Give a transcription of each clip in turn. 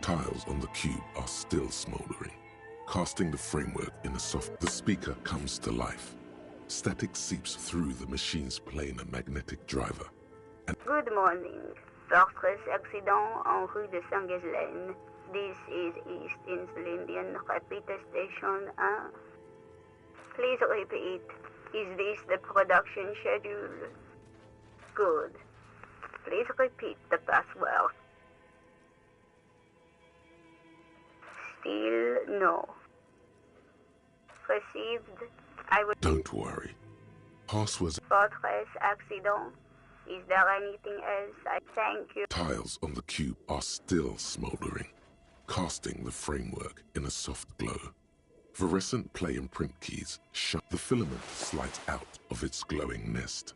Tiles on the cube are still smoldering, casting the framework in a soft... The speaker comes to life. Static seeps through the machine's planar magnetic driver. Good morning. Fortress accident en rue de Saint-Ghislaine. This is East Insulindian Repeater Station 1. Please repeat. Is this the production schedule? Good. Please repeat the password. Still no. Received. I will... Don't worry. Passwords... Fortress accident. Is there anything else? I thank you. Tiles on the cube are still smoldering, casting the framework in a soft glow. Fluorescent play and print keys shut. The filament slides out of its glowing nest.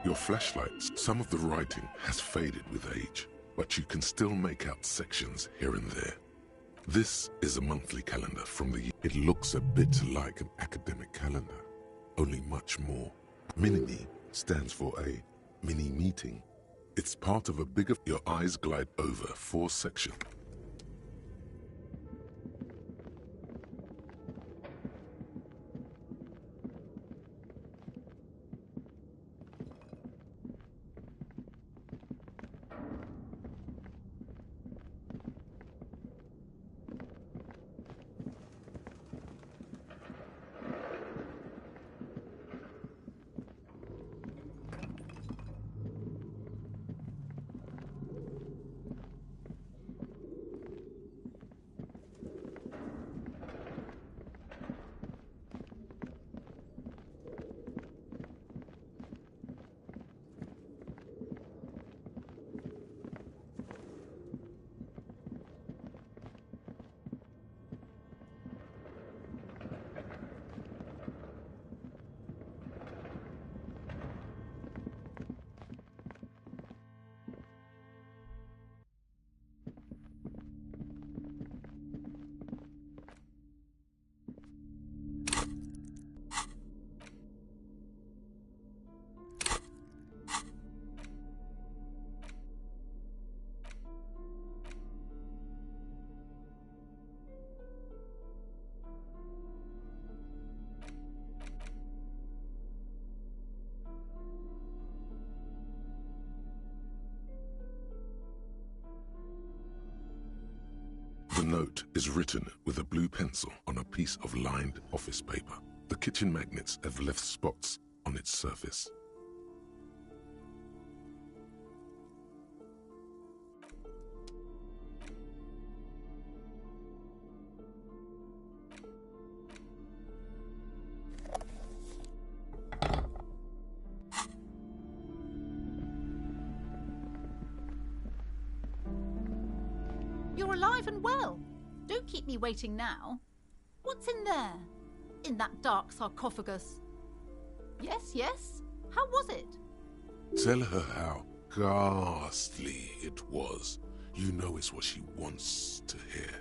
Your flashlights, some of the writing has faded with age, but you can still make out sections here and there. This is a monthly calendar from the... It looks a bit like an academic calendar, only much more. Mini-Me stands for a mini-meeting. It's part of a bigger... Your eyes glide over 4 sections. The note is written with a blue pencil on a piece of lined office paper. The kitchen magnets have left spots on its surface. You're alive and well. Don't keep me waiting now. What's in there? In that dark sarcophagus? Yes, yes. How was it? Tell her how ghastly it was. You know it's what she wants to hear.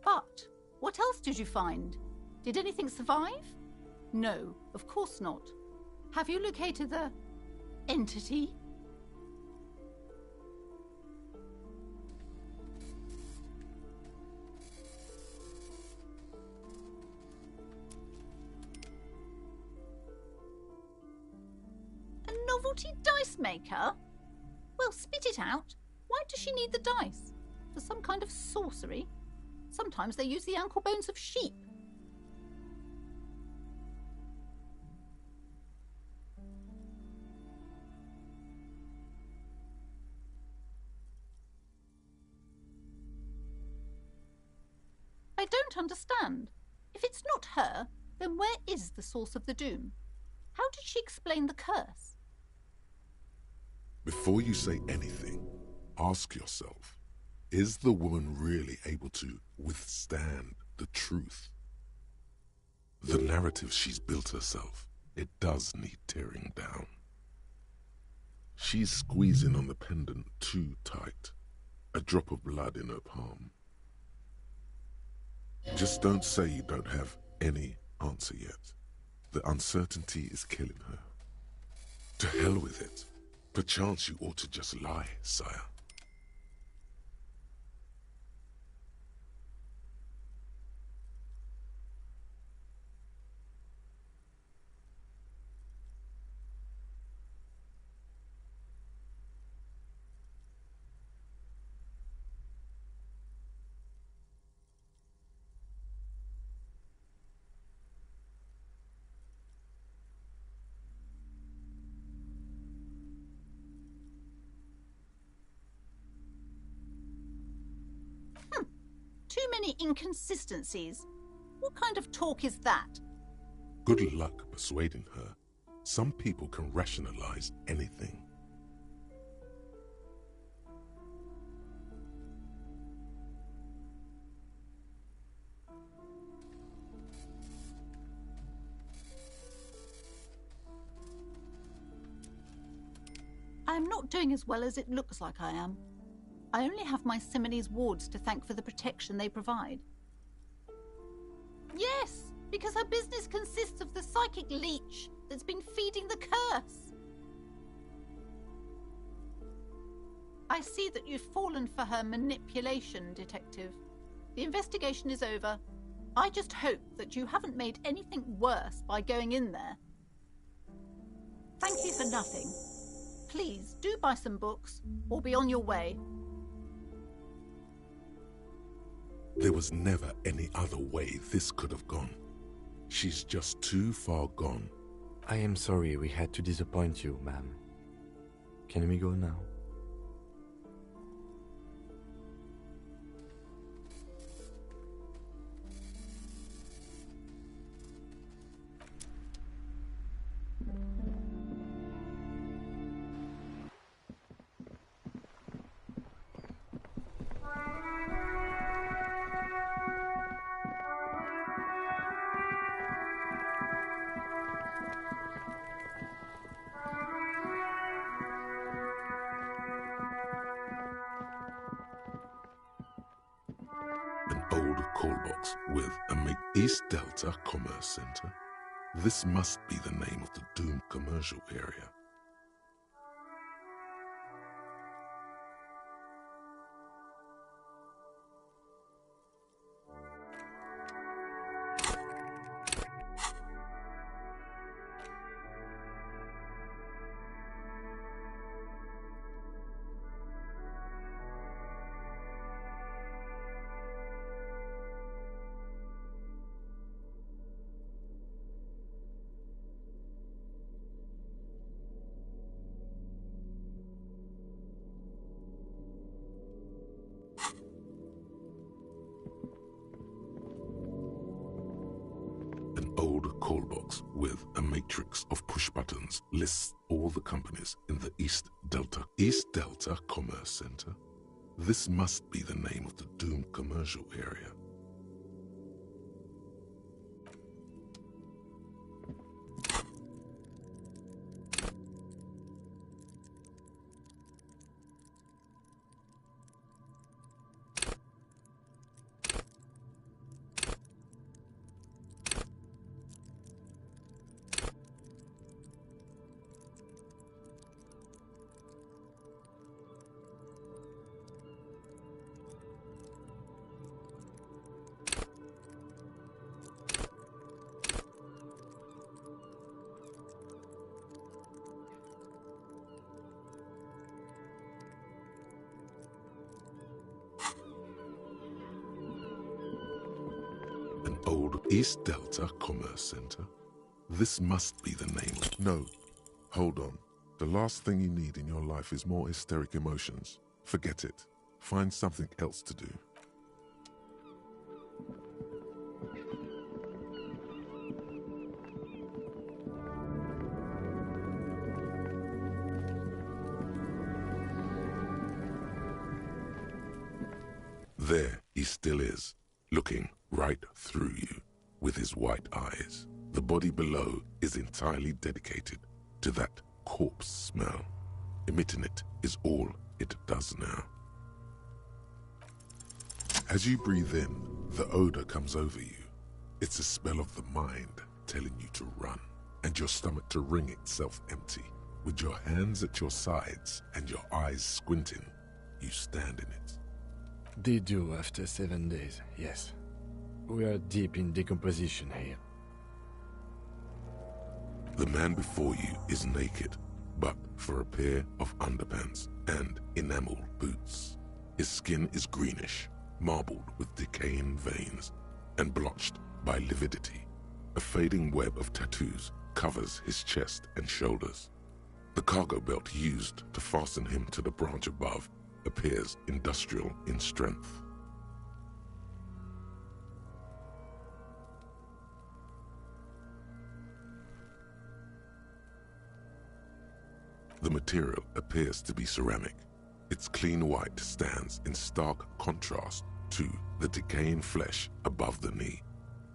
But what else did you find? Did anything survive? No, of course not. Have you located the... entity? A novelty dice maker? Well, spit it out. Why does she need the dice? For some kind of sorcery? Sometimes they use the ankle bones of sheep. I don't understand. If it's not her, then where is the source of the doom? How did she explain the curse? Before you say anything, ask yourself, is the woman really able to withstand the truth? The narrative she's built herself, it does need tearing down. She's squeezing on the pendant too tight, a drop of blood in her palm. Just don't say you don't have any answer yet. The uncertainty is killing her. To hell with it. Perchance you ought to just lie, sire. Too many inconsistencies. What kind of talk is that? Good luck persuading her. Some people can rationalize anything. I am not doing as well as it looks like I am. I only have my Simonese wards to thank for the protection they provide. Yes, because her business consists of the psychic leech that's been feeding the curse. I see that you've fallen for her manipulation, Detective. The investigation is over. I just hope that you haven't made anything worse by going in there. Thank you for nothing. Please, do buy some books, or be on your way. There was never any other way this could have gone. She's just too far gone. I am sorry we had to disappoint you, ma'am. Can we go now? An old call box with a East Delta Commerce Center. This must be the name of the doomed commercial area. An old call box with a matrix of push buttons lists all the companies in the East Delta Commerce Center. This must be the name of the doomed commercial area. called East Delta Commerce Center. This must be the name. No, hold on. The last thing you need in your life is more hysteric emotions. Forget it. Find something else to do. There he still is, looking right through you with his white eyes. The body below is entirely dedicated to that corpse smell. Emitting it is all it does now. As you breathe in, the odor comes over you. It's a smell of the mind telling you to run, and your stomach to wring itself empty. With your hands at your sides and your eyes squinting, you stand in it. They do after 7 days, yes. We are deep in decomposition here. The man before you is naked, but for a pair of underpants and enamel boots. His skin is greenish, marbled with decaying veins, and blotched by lividity. A fading web of tattoos covers his chest and shoulders. The cargo belt used to fasten him to the branch above appears industrial in strength. The material appears to be ceramic. Its clean white stands in stark contrast to the decaying flesh above the knee.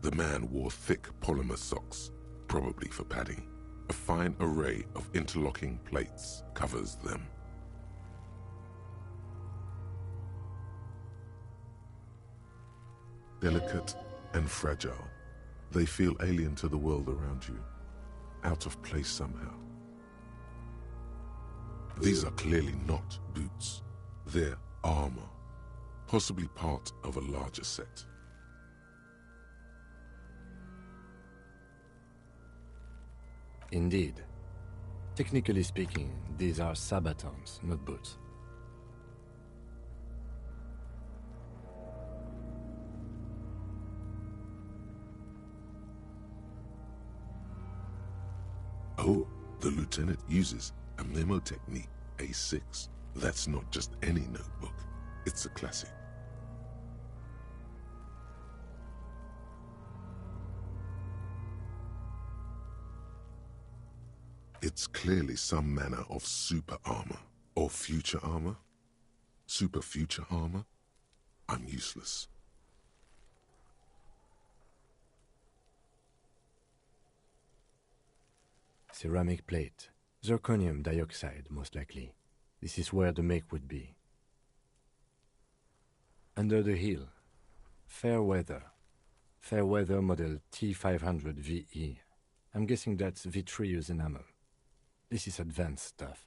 The man wore thick polymer socks, probably for padding. A fine array of interlocking plates covers them. Delicate and fragile, they feel alien to the world around you, out of place somehow. These are clearly not boots. They're armor, possibly part of a larger set. Indeed. Technically speaking, these are sabatons, not boots. Oh, the lieutenant uses a memo technique A6. That's not just any notebook. It's a classic. It's clearly some manner of super armor or future armor. Super future armor? I'm useless. Ceramic plate. Zirconium dioxide, most likely. This is where the make would be. Under the heel. Fair weather. Fair weather model T500 VE. I'm guessing that's vitreous enamel. This is advanced stuff.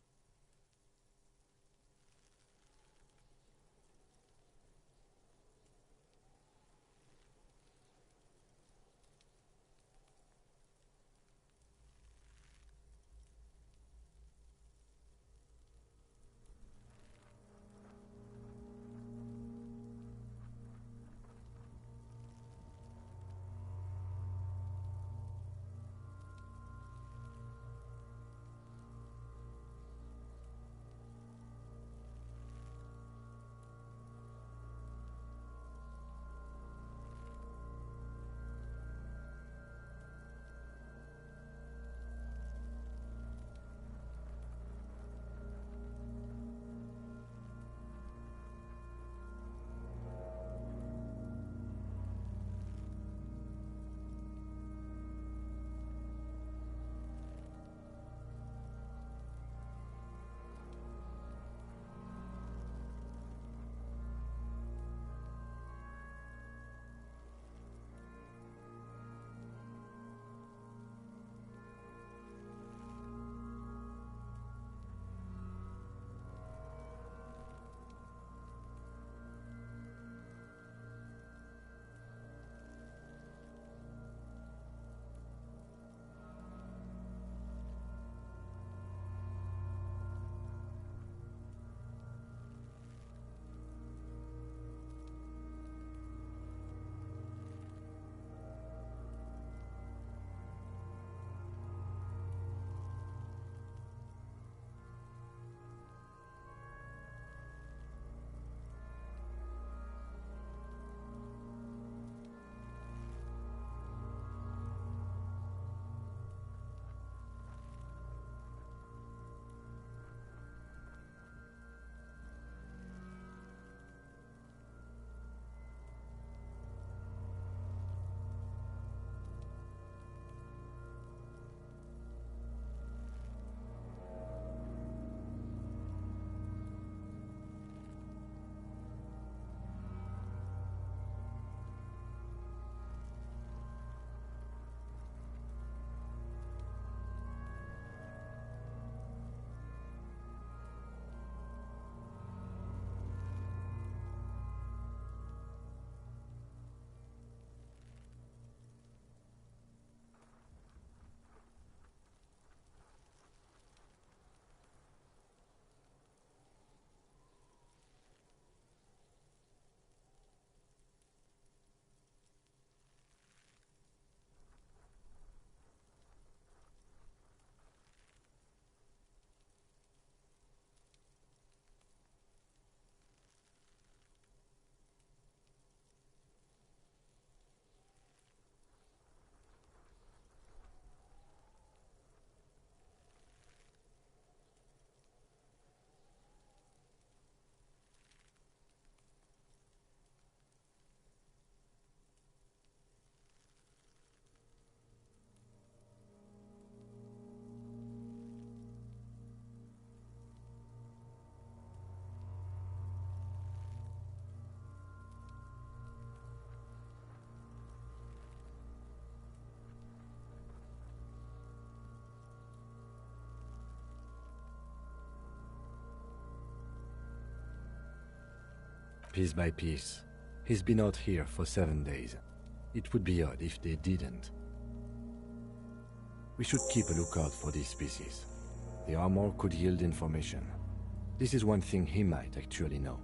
piece by piece. He's been out here for 7 days. It would be odd if they didn't. We should keep a lookout for these species. The armor could yield information. This is one thing he might actually know.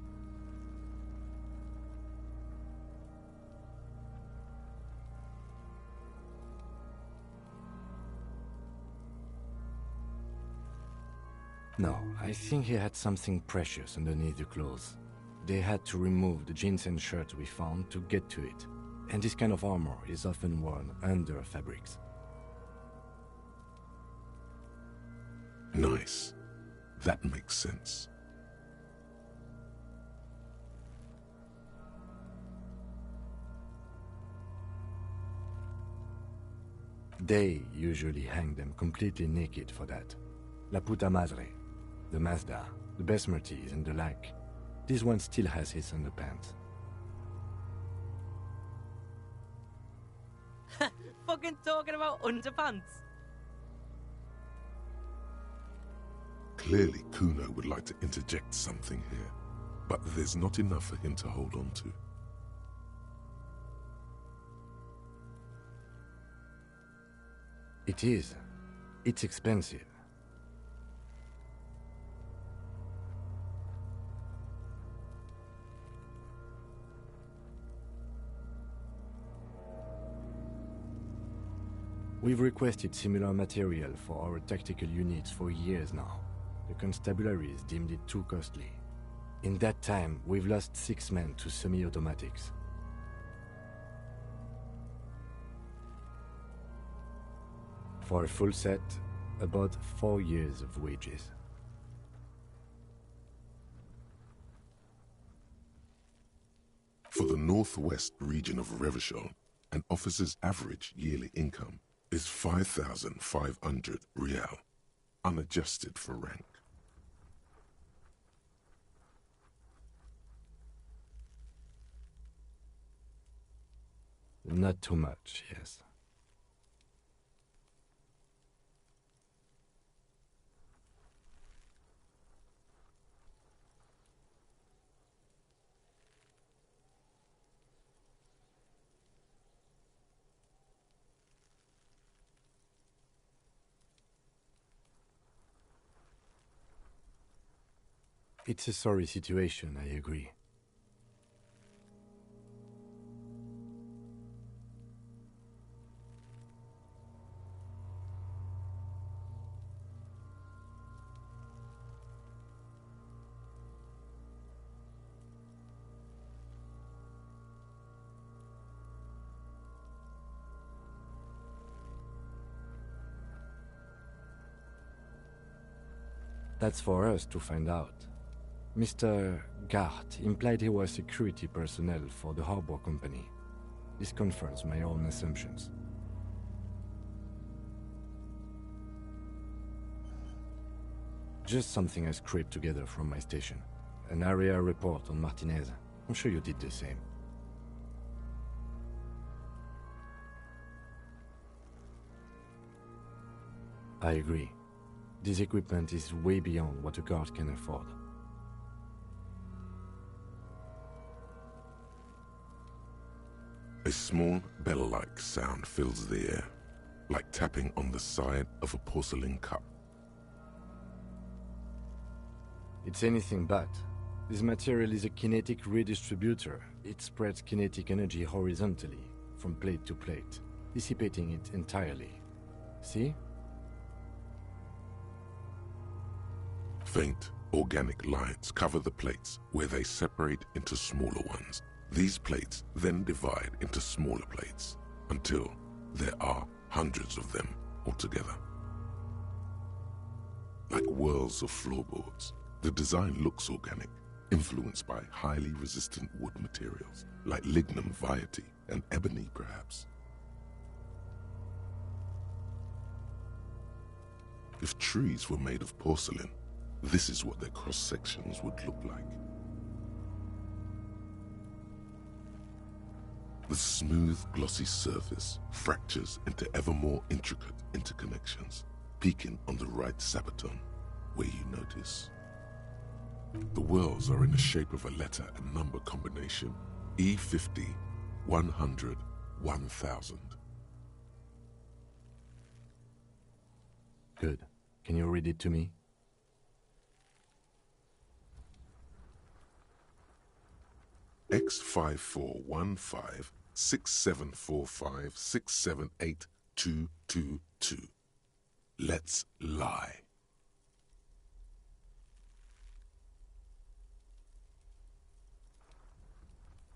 No, I think he had something precious underneath the clothes. They had to remove the jeans and shirt we found to get to it. And this kind of armor is often worn under fabrics. Nice. That makes sense. They usually hang them completely naked for that. La puta madre, the Mazda, the Besmerties and the like. This one still has his underpants. Fucking talking about underpants. Clearly, Kuno would like to interject something here, but there's not enough for him to hold on to. It is. It's expensive. We've requested similar material for our tactical units for years now. The constabularies deemed it too costly. In that time, we've lost 6 men to semi-automatics. For a full set, about 4 years of wages. For the northwest region of Revachol, an officer's average yearly income is 5,500 rial, unadjusted for rank. Not too much, yes. It's a sorry situation, I agree. That's for us to find out. Mr. Gart implied he was security personnel for the harbor company. This confirms my own assumptions. Just something I scraped together from my station. An area report on Martinez. I'm sure you did the same. I agree. This equipment is way beyond what a guard can afford. A small bell-like sound fills the air, like tapping on the side of a porcelain cup. It's anything but. This material is a kinetic redistributor. It spreads kinetic energy horizontally, from plate to plate, dissipating it entirely. See? Faint, organic lines cover the plates where they separate into smaller ones. These plates then divide into smaller plates until there are hundreds of them altogether. Like whirls of floorboards, the design looks organic, influenced by highly resistant wood materials, like lignum vitae and ebony perhaps. If trees were made of porcelain, this is what their cross-sections would look like. The smooth, glossy surface fractures into ever more intricate interconnections, peaking on the right sabaton, where you notice. The whorls are in the shape of a letter and number combination. E50, 100, 1000. Good. Can you read it to me? X5415 6745 678222. Let's lie.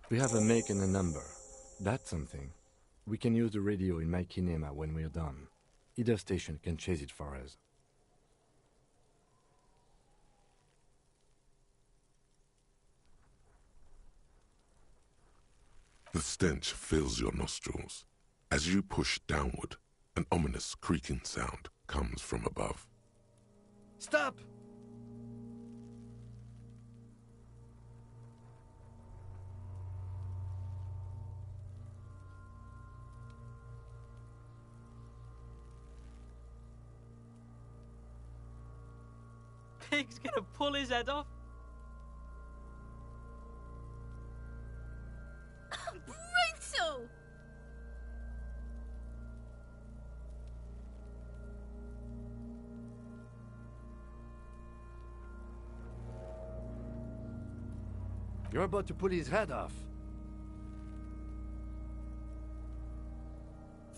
We have a make and a number. That's something. We can use the radio in my kinema when we're done. Either station can chase it for us. The stench fills your nostrils. As you push downward, an ominous creaking sound comes from above. Stop! Pig's gonna pull his head off. Brutal! You're about to pull his head off.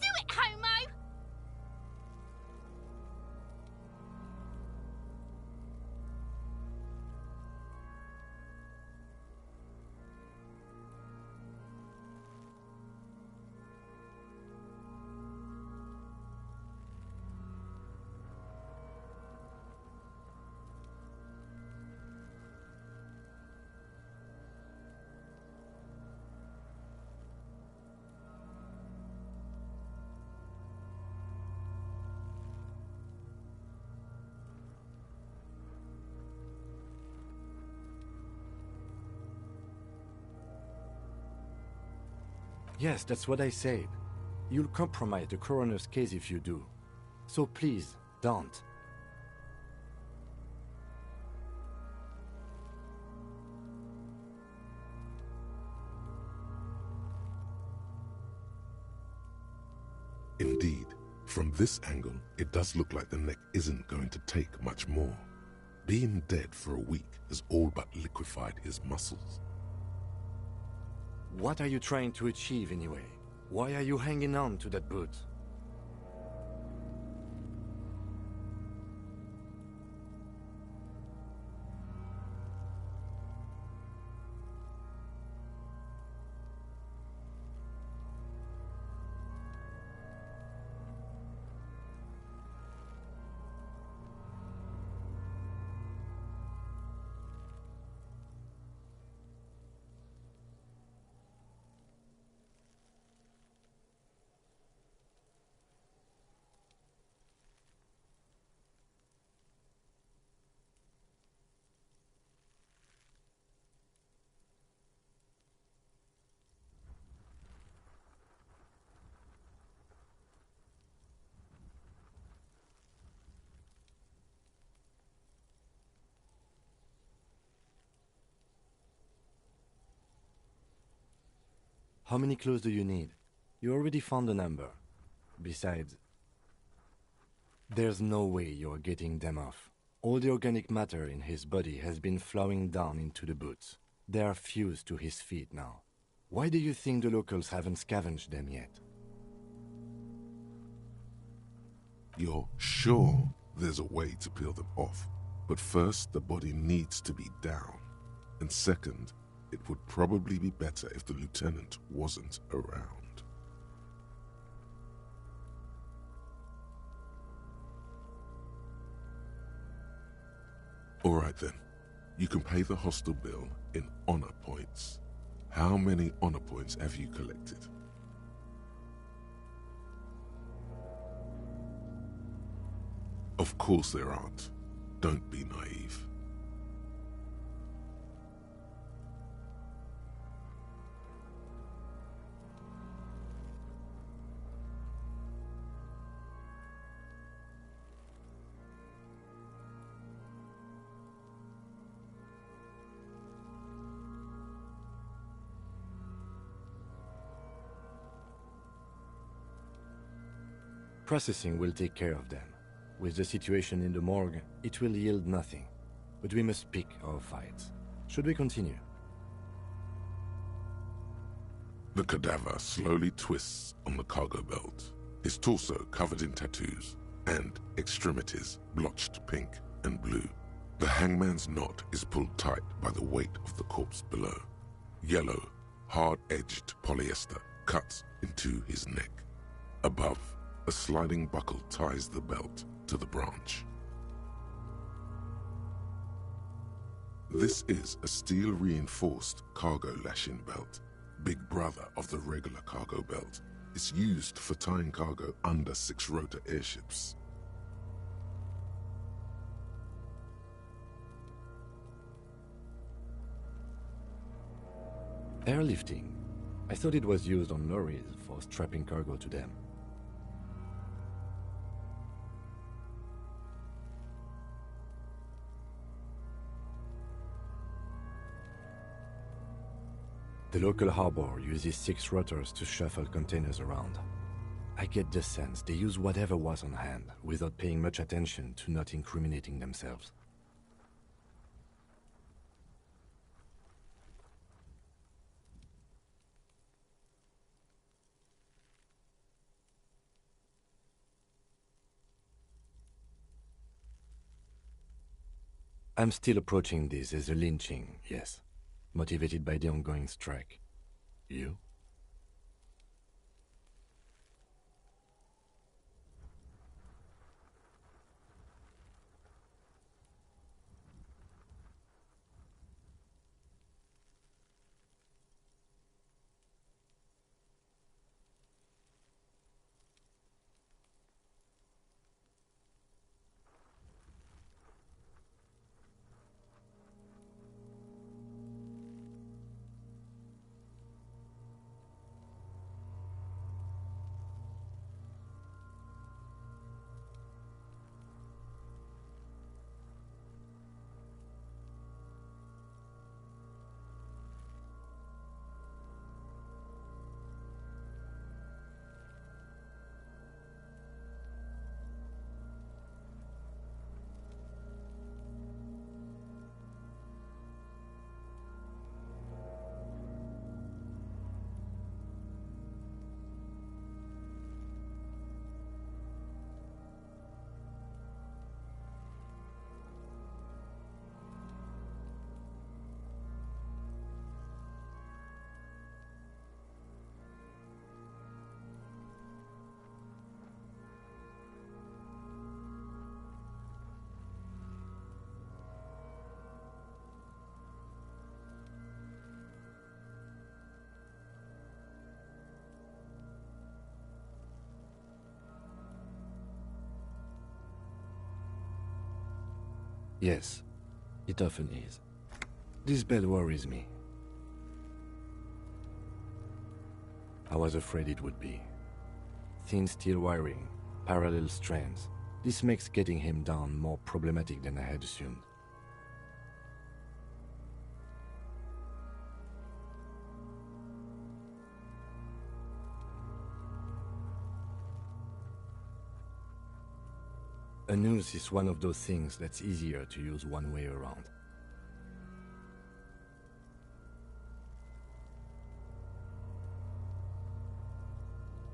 Do it, homo! Yes, that's what I said. You'll compromise the coroner's case if you do. So please, don't. Indeed, from this angle, it does look like the neck isn't going to take much more. Being dead for a week has all but liquefied his muscles. What are you trying to achieve anyway? Why are you hanging on to that boot? How many clues do you need? You already found the number. Besides, there's no way you're getting them off. All the organic matter in his body has been flowing down into the boots. They are fused to his feet now. Why do you think the locals haven't scavenged them yet? You're sure there's a way to peel them off, but first the body needs to be down, and second, it would probably be better if the lieutenant wasn't around. All right then, you can pay the hostel bill in honor points. How many honor points have you collected? Of course there aren't. Don't be naive. Processing will take care of them. With the situation in the morgue, it will yield nothing. But we must pick our fights. Should we continue? The cadaver slowly twists on the cargo belt, his torso covered in tattoos, and extremities blotched pink and blue. The hangman's knot is pulled tight by the weight of the corpse below. Yellow, hard-edged polyester cuts into his neck. Above, a sliding buckle ties the belt to the branch. This is a steel-reinforced cargo lashing belt, big brother of the regular cargo belt. It's used for tying cargo under six-rotor airships. Airlifting. I thought it was used on lorries for strapping cargo to them. The local harbor uses 6 rotors to shuffle containers around. I get the sense they use whatever was on hand, without paying much attention to not incriminating themselves. I'm still approaching this as a lynching, yes. Motivated by the ongoing strike. You? Yes, it often is. This bed worries me. I was afraid it would be. Thin steel wiring, parallel strands. This makes getting him down more problematic than I had assumed. A noose is one of those things that's easier to use one way around.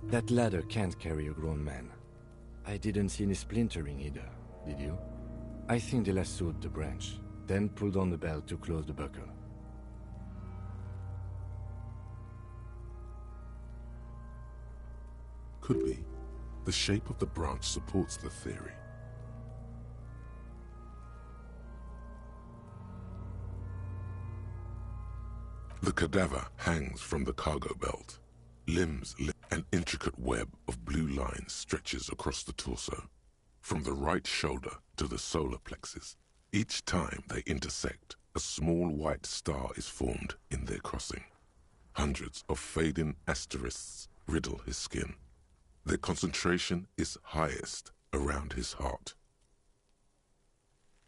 That ladder can't carry a grown man. I didn't see any splintering either, did you? I think they lassoed the branch, then pulled on the belt to close the buckle. Could be. The shape of the branch supports the theory. The cadaver hangs from the cargo belt. Limbs, an intricate web of blue lines stretches across the torso, from the right shoulder to the solar plexus. Each time they intersect, a small white star is formed in their crossing. Hundreds of fading asterisks riddle his skin. Their concentration is highest around his heart.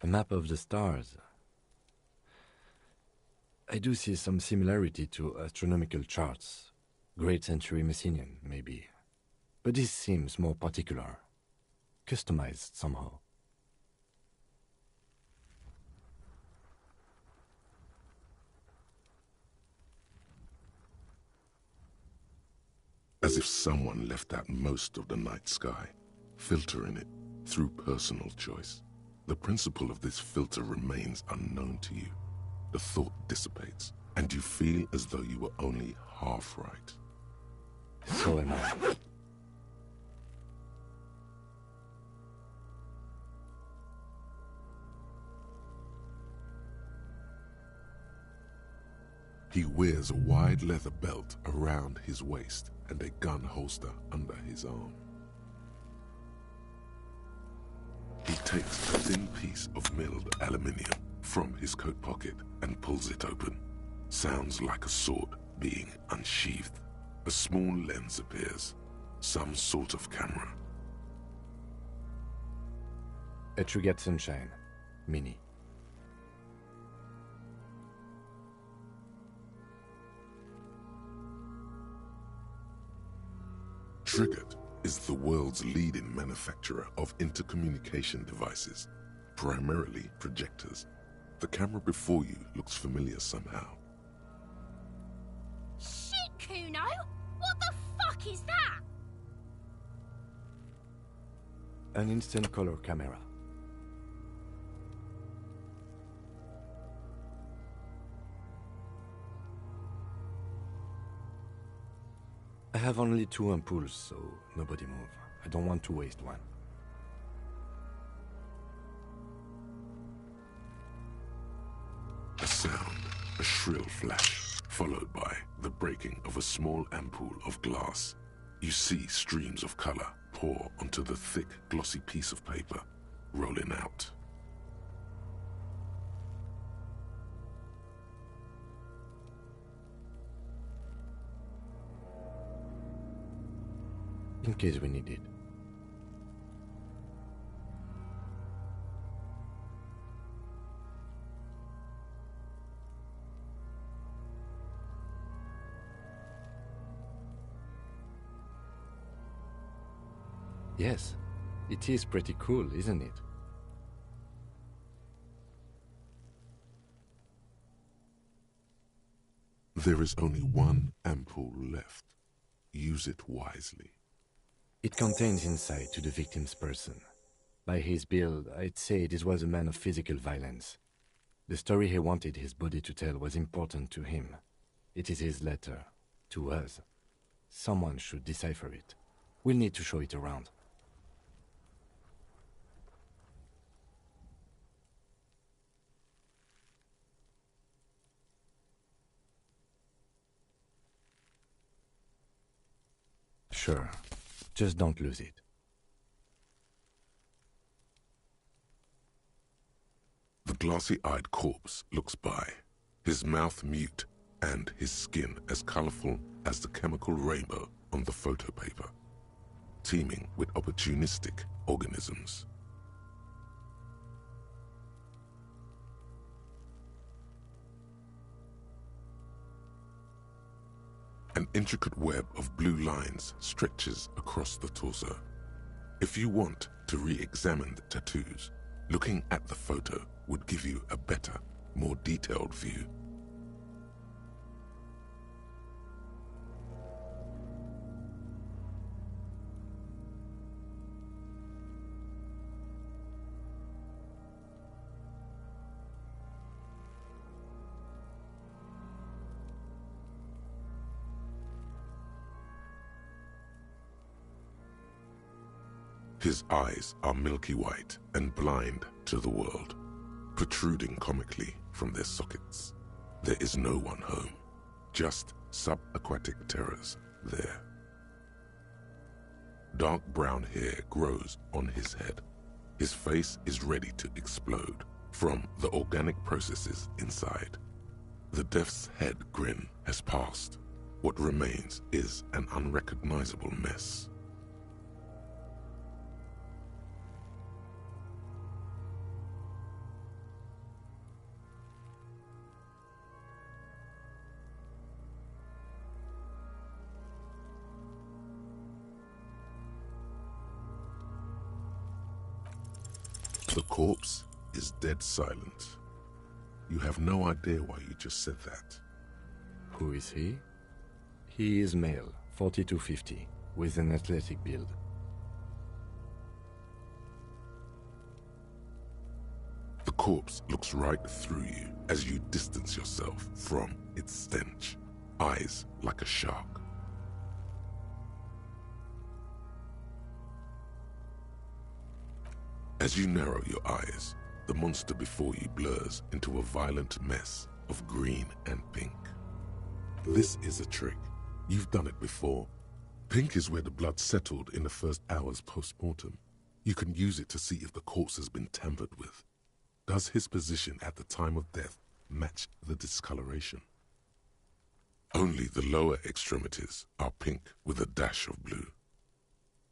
A map of the stars. I do see some similarity to astronomical charts. Great century Messinian, maybe. But this seems more particular, customized somehow. As if someone left out most of the night sky, filtering it through personal choice. The principle of this filter remains unknown to you. The thought dissipates, and you feel as though you were only half right. So am I. He wears a wide leather belt around his waist and a gun holster under his arm. He takes a thin piece of milled aluminium from his coat pocket and pulls it open. Sounds like a sword being unsheathed. A small lens appears, some sort of camera. A Trigger Sunshine Mini. Triggered is the world's leading manufacturer of intercommunication devices, primarily projectors. The camera before you looks familiar somehow. Shit, Kuno! What the fuck is that? An instant color camera. I have only 2 ampoules, so nobody move. I don't want to waste one. A sound, a shrill flash, followed by the breaking of a small ampoule of glass. You see streams of color pour onto the thick, glossy piece of paper, rolling out. In case we need it. Yes, it is pretty cool, isn't it? There is only one ampoule left. Use it wisely. It contains insight to the victim's person. By his build, I'd say this was a man of physical violence. The story he wanted his body to tell was important to him. It is his letter, to us. Someone should decipher it. We'll need to show it around. Sure. Just don't lose it. The glassy-eyed corpse looks by, his mouth mute and his skin as colorful as the chemical rainbow on the photo paper, teeming with opportunistic organisms. An intricate web of blue lines stretches across the torso. If you want to re-examine the tattoos, looking at the photo would give you a better, more detailed view. His eyes are milky white and blind to the world, protruding comically from their sockets. There is no one home, just subaquatic terrors there. Dark brown hair grows on his head. His face is ready to explode from the organic processes inside. The death's head grin has passed. What remains is an unrecognizable mess. The corpse is dead silent. You have no idea why you just said that. Who is he? He is male, 40 to 50, with an athletic build. The corpse looks right through you as you distance yourself from its stench, eyes like a shark. As you narrow your eyes, the monster before you blurs into a violent mess of green and pink. This is a trick. You've done it before. Pink is where the blood settled in the first hours post-mortem. You can use it to see if the corpse has been tampered with. Does his position at the time of death match the discoloration? Only the lower extremities are pink with a dash of blue.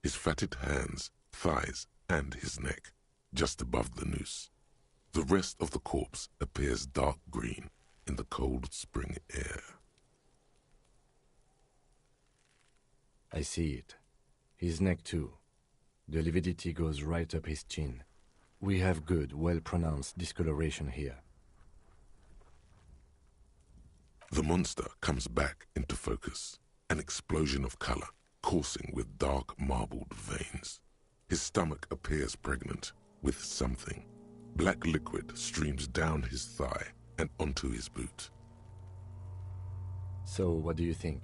His fatted hands, thighs, and his neck, just above the noose. The rest of the corpse appears dark green in the cold spring air. I see it. His neck too. The lividity goes right up his chin. We have good, well-pronounced discoloration here. The monster comes back into focus, an explosion of color, coursing with dark marbled veins. His stomach appears pregnant with something. Black liquid streams down his thigh and onto his boot. So, what do you think?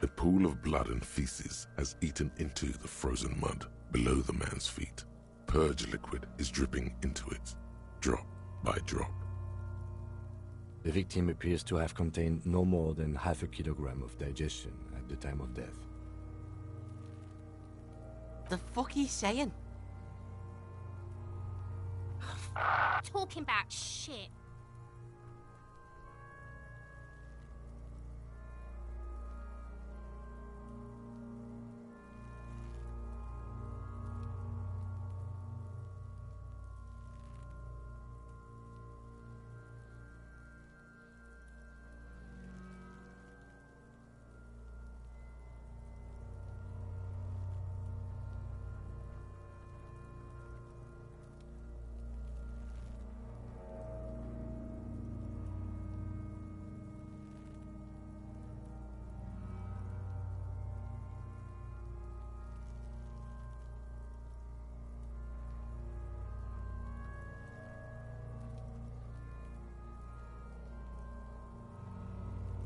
A pool of blood and feces has eaten into the frozen mud below the man's feet. Purge liquid is dripping into it, drop by drop. The victim appears to have contained no more than half a kilogram of digestion at the time of death. The fuck are you saying? Talking about shit.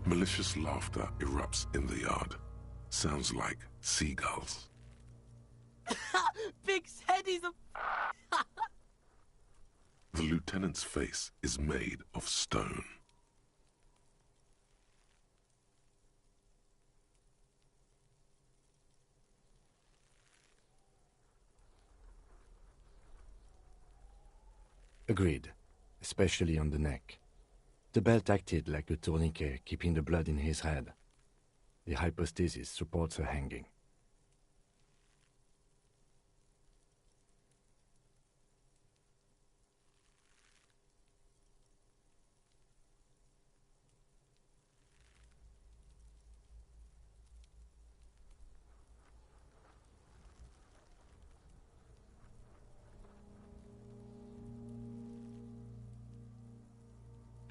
Malicious laughter erupts in the yard. Sounds like seagulls. Big's head is a... The lieutenant's face is made of stone. Agreed, especially on the neck. The belt acted like a tourniquet, keeping the blood in his head. The hypostasis supports a hanging.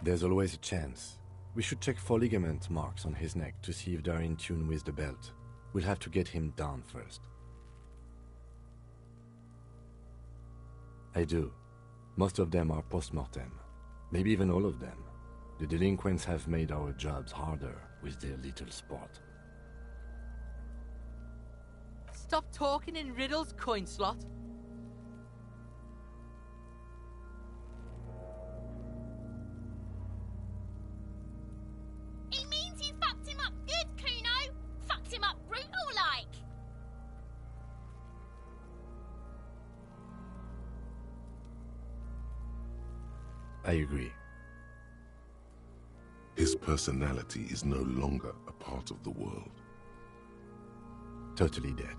There's always a chance. We should check for ligament marks on his neck to see if they're in tune with the belt. We'll have to get him down first. I do. Most of them are post-mortem. Maybe even all of them. The delinquents have made our jobs harder with their little sport. Stop talking in riddles, coin slot. He means you fucked him up good, Kuno. Fucked him up brutal like. I agree. His personality is no longer a part of the world. Totally dead.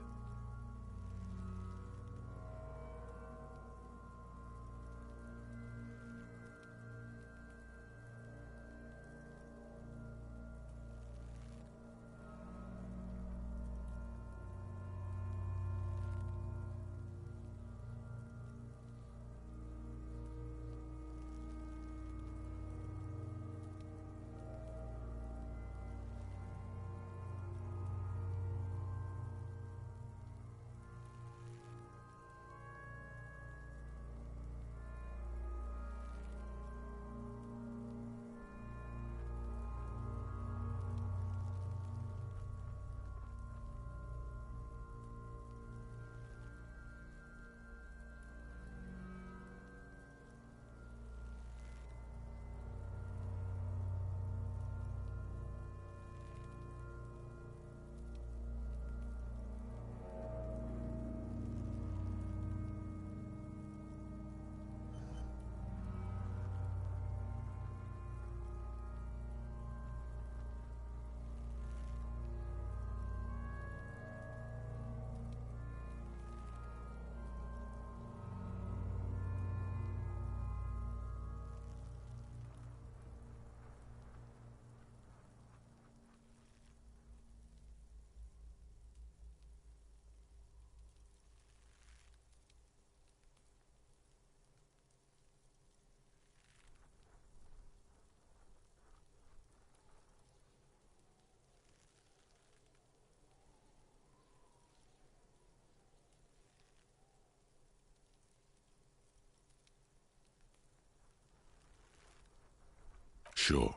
Sure,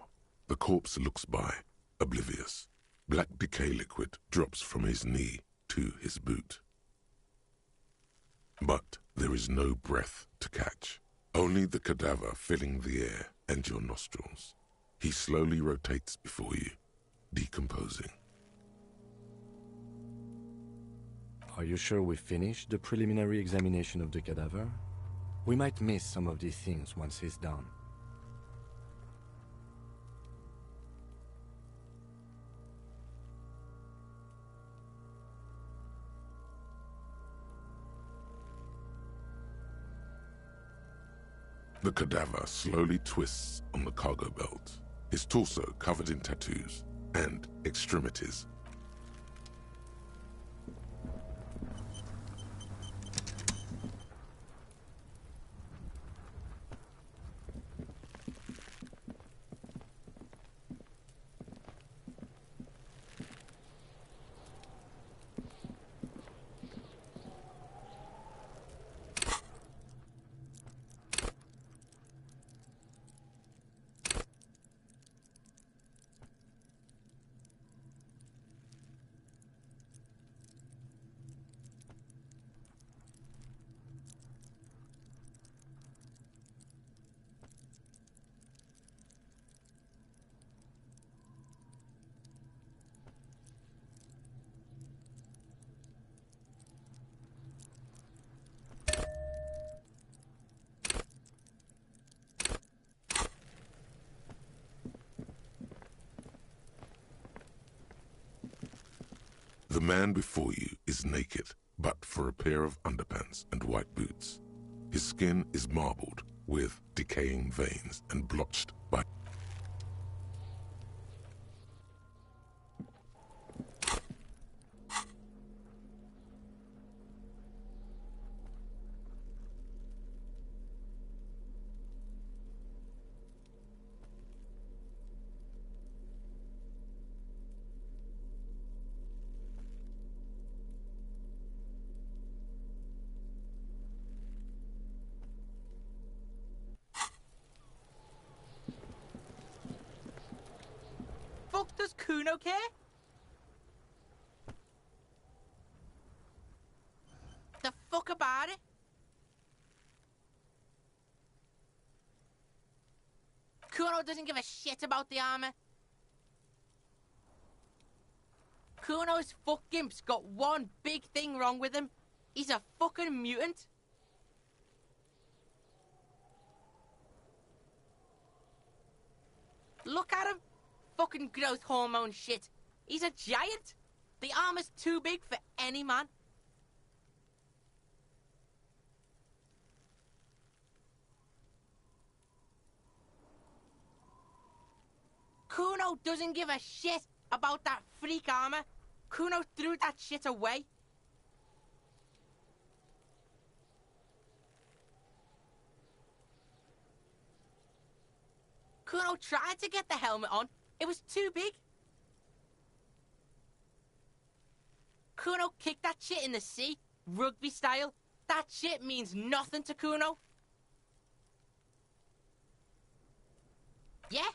the corpse looks by, oblivious. Black decay liquid drops from his knee to his boot. But there is no breath to catch, only the cadaver filling the air and your nostrils. He slowly rotates before you, decomposing. Are you sure we finished the preliminary examination of the cadaver? We might miss some of these things once he's done. The cadaver slowly twists on the cargo belt, his torso covered in tattoos and extremities. The man before you is naked, but for a pair of underpants and white boots. His skin is marbled with decaying veins and blotched by does Kuno care? The fuck about it? Kuno doesn't give a shit about the armor. Kuno's fuck gimp's got one big thing wrong with him. He's a fucking mutant. Look at him. Fucking growth hormone shit. He's a giant. The armor's too big for any man. Kuno doesn't give a shit about that freak armor. Kuno threw that shit away. Kuno tried to get the helmet on. It was too big. Kuno kicked that shit in the sea, rugby style. That shit means nothing to Kuno. Yeah,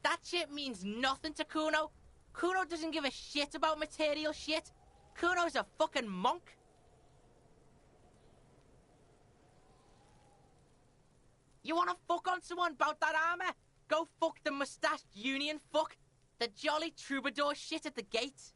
that shit means nothing to Kuno. Kuno doesn't give a shit about material shit. Kuno's a fucking monk. You wanna fuck on someone about that armor? Go fuck the mustached union fuck. The jolly troubadour shit at the gate.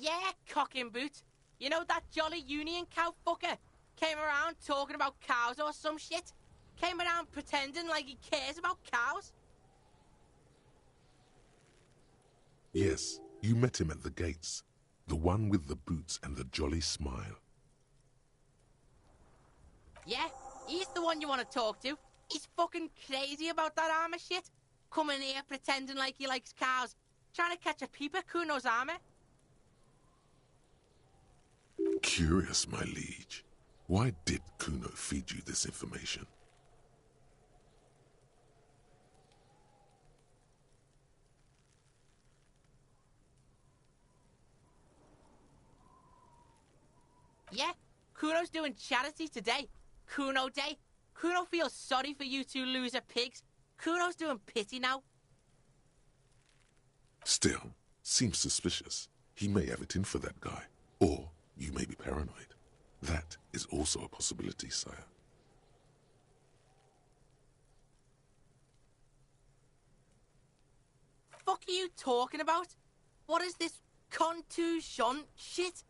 Yeah, cocking boot. You know that jolly union cow fucker? Came around talking about cows or some shit? Came around pretending like he cares about cows? Yes, you met him at the gates. The one with the boots and the jolly smile. Yeah, he's the one you want to talk to. He's fucking crazy about that armor shit. Coming here pretending like he likes cows. Trying to catch a peep at Kuno's armor. Curious, my liege. Why did Kuno feed you this information? Yeah, Kuno's doing charity today. Kuno Day. Kuno feels sorry for you two loser pigs. Kuno's doing pity now. Still, seems suspicious. He may have it in for that guy. Or you may be paranoid. That is also a possibility, sire. Fuck are you talking about? What is this contusion shit?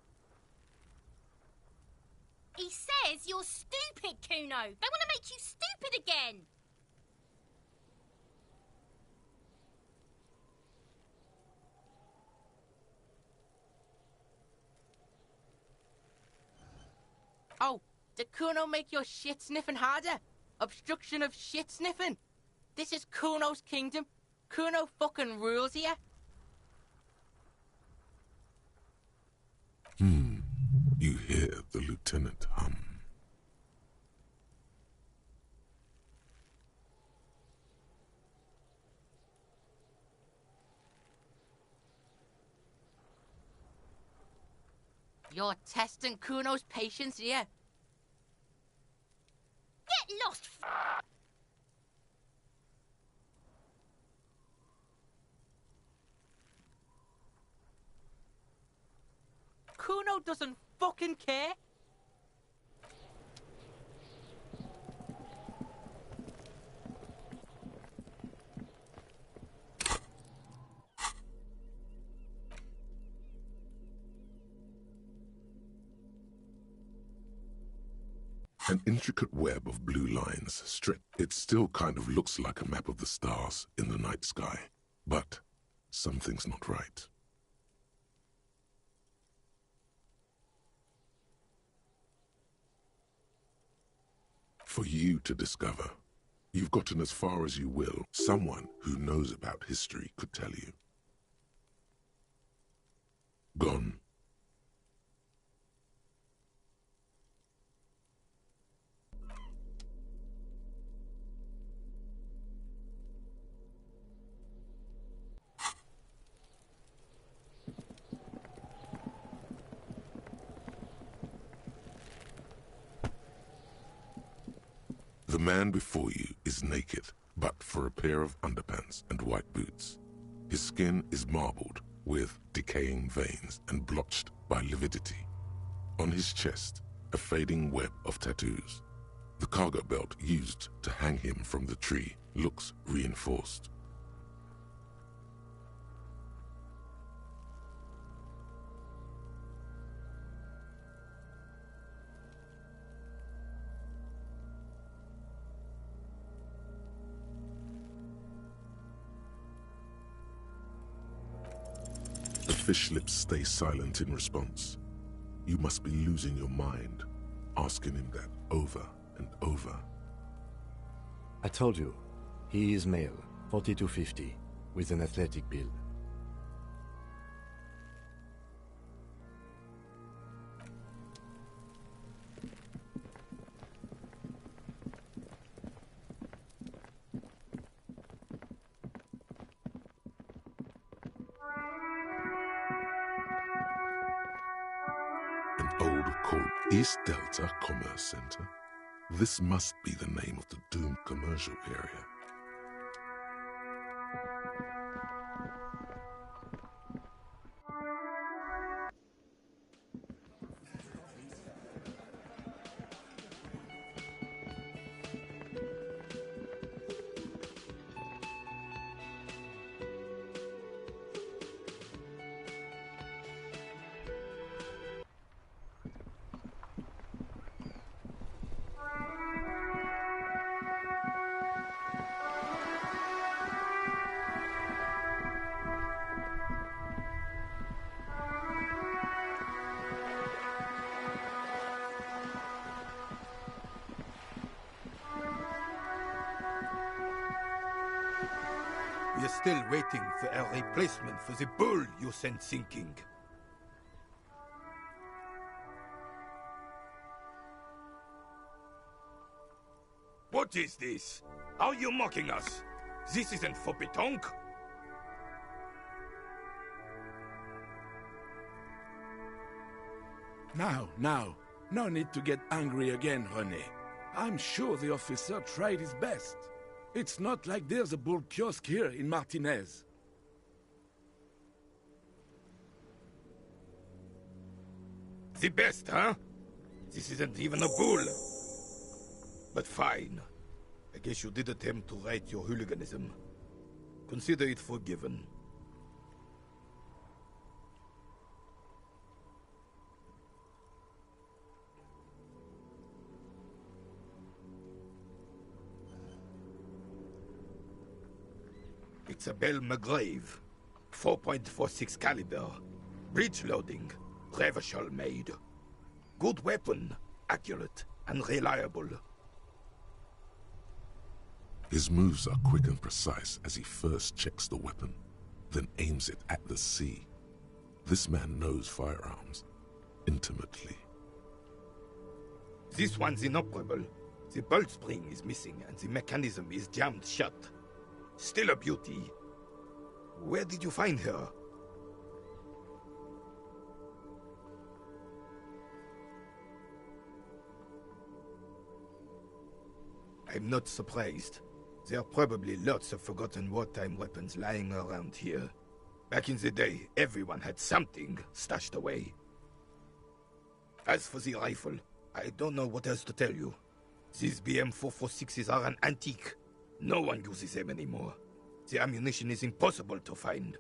He says you're stupid, Kuno. They want to make you stupid again. Oh, did Kuno make your shit sniffing harder? Obstruction of shit sniffing? This is Kuno's kingdom. Kuno fucking rules here. You hear the lieutenant hum. You're testing Kuno's patience here. Get lost, Kuno doesn't fucking care. An intricate web of blue lines stretch. It still kind of looks like a map of the stars in the night sky. But something's not right. For you to discover. You've gotten as far as you will. Someone who knows about history could tell you. Gone. The man before you is naked, but for a pair of underpants and white boots. His skin is marbled with decaying veins and blotched by lividity. On his chest, a fading web of tattoos. The cargo belt used to hang him from the tree looks reinforced. The fish lips stay silent in response. You must be losing your mind, asking him that over and over. I told you, he is male, 40 to 50, with an athletic build. An old called East Delta Commerce Center. This must be the name of the doomed commercial area. We're still waiting for a replacement for the bull you sent sinking. What is this? Are you mocking us? This isn't for pétanque. Now, no need to get angry again, René. I'm sure the officer tried his best. It's not like there's a bull kiosk here in Martinez. The best, huh? This isn't even a bull. But fine. I guess you did attempt to right your hooliganism. Consider it forgiven. It's a Bell McGrave, 4.46 caliber, breech loading, Revachol made. Good weapon, accurate and reliable. His moves are quick and precise as he first checks the weapon, then aims it at the sea. This man knows firearms intimately. This one's inoperable. The bolt spring is missing and the mechanism is jammed shut. Still a beauty. Where did you find her? I'm not surprised. There are probably lots of forgotten wartime weapons lying around here. Back in the day, everyone had something stashed away. As for the rifle, I don't know what else to tell you. These BM-446s are an antique. No one uses them anymore. The ammunition is impossible to find.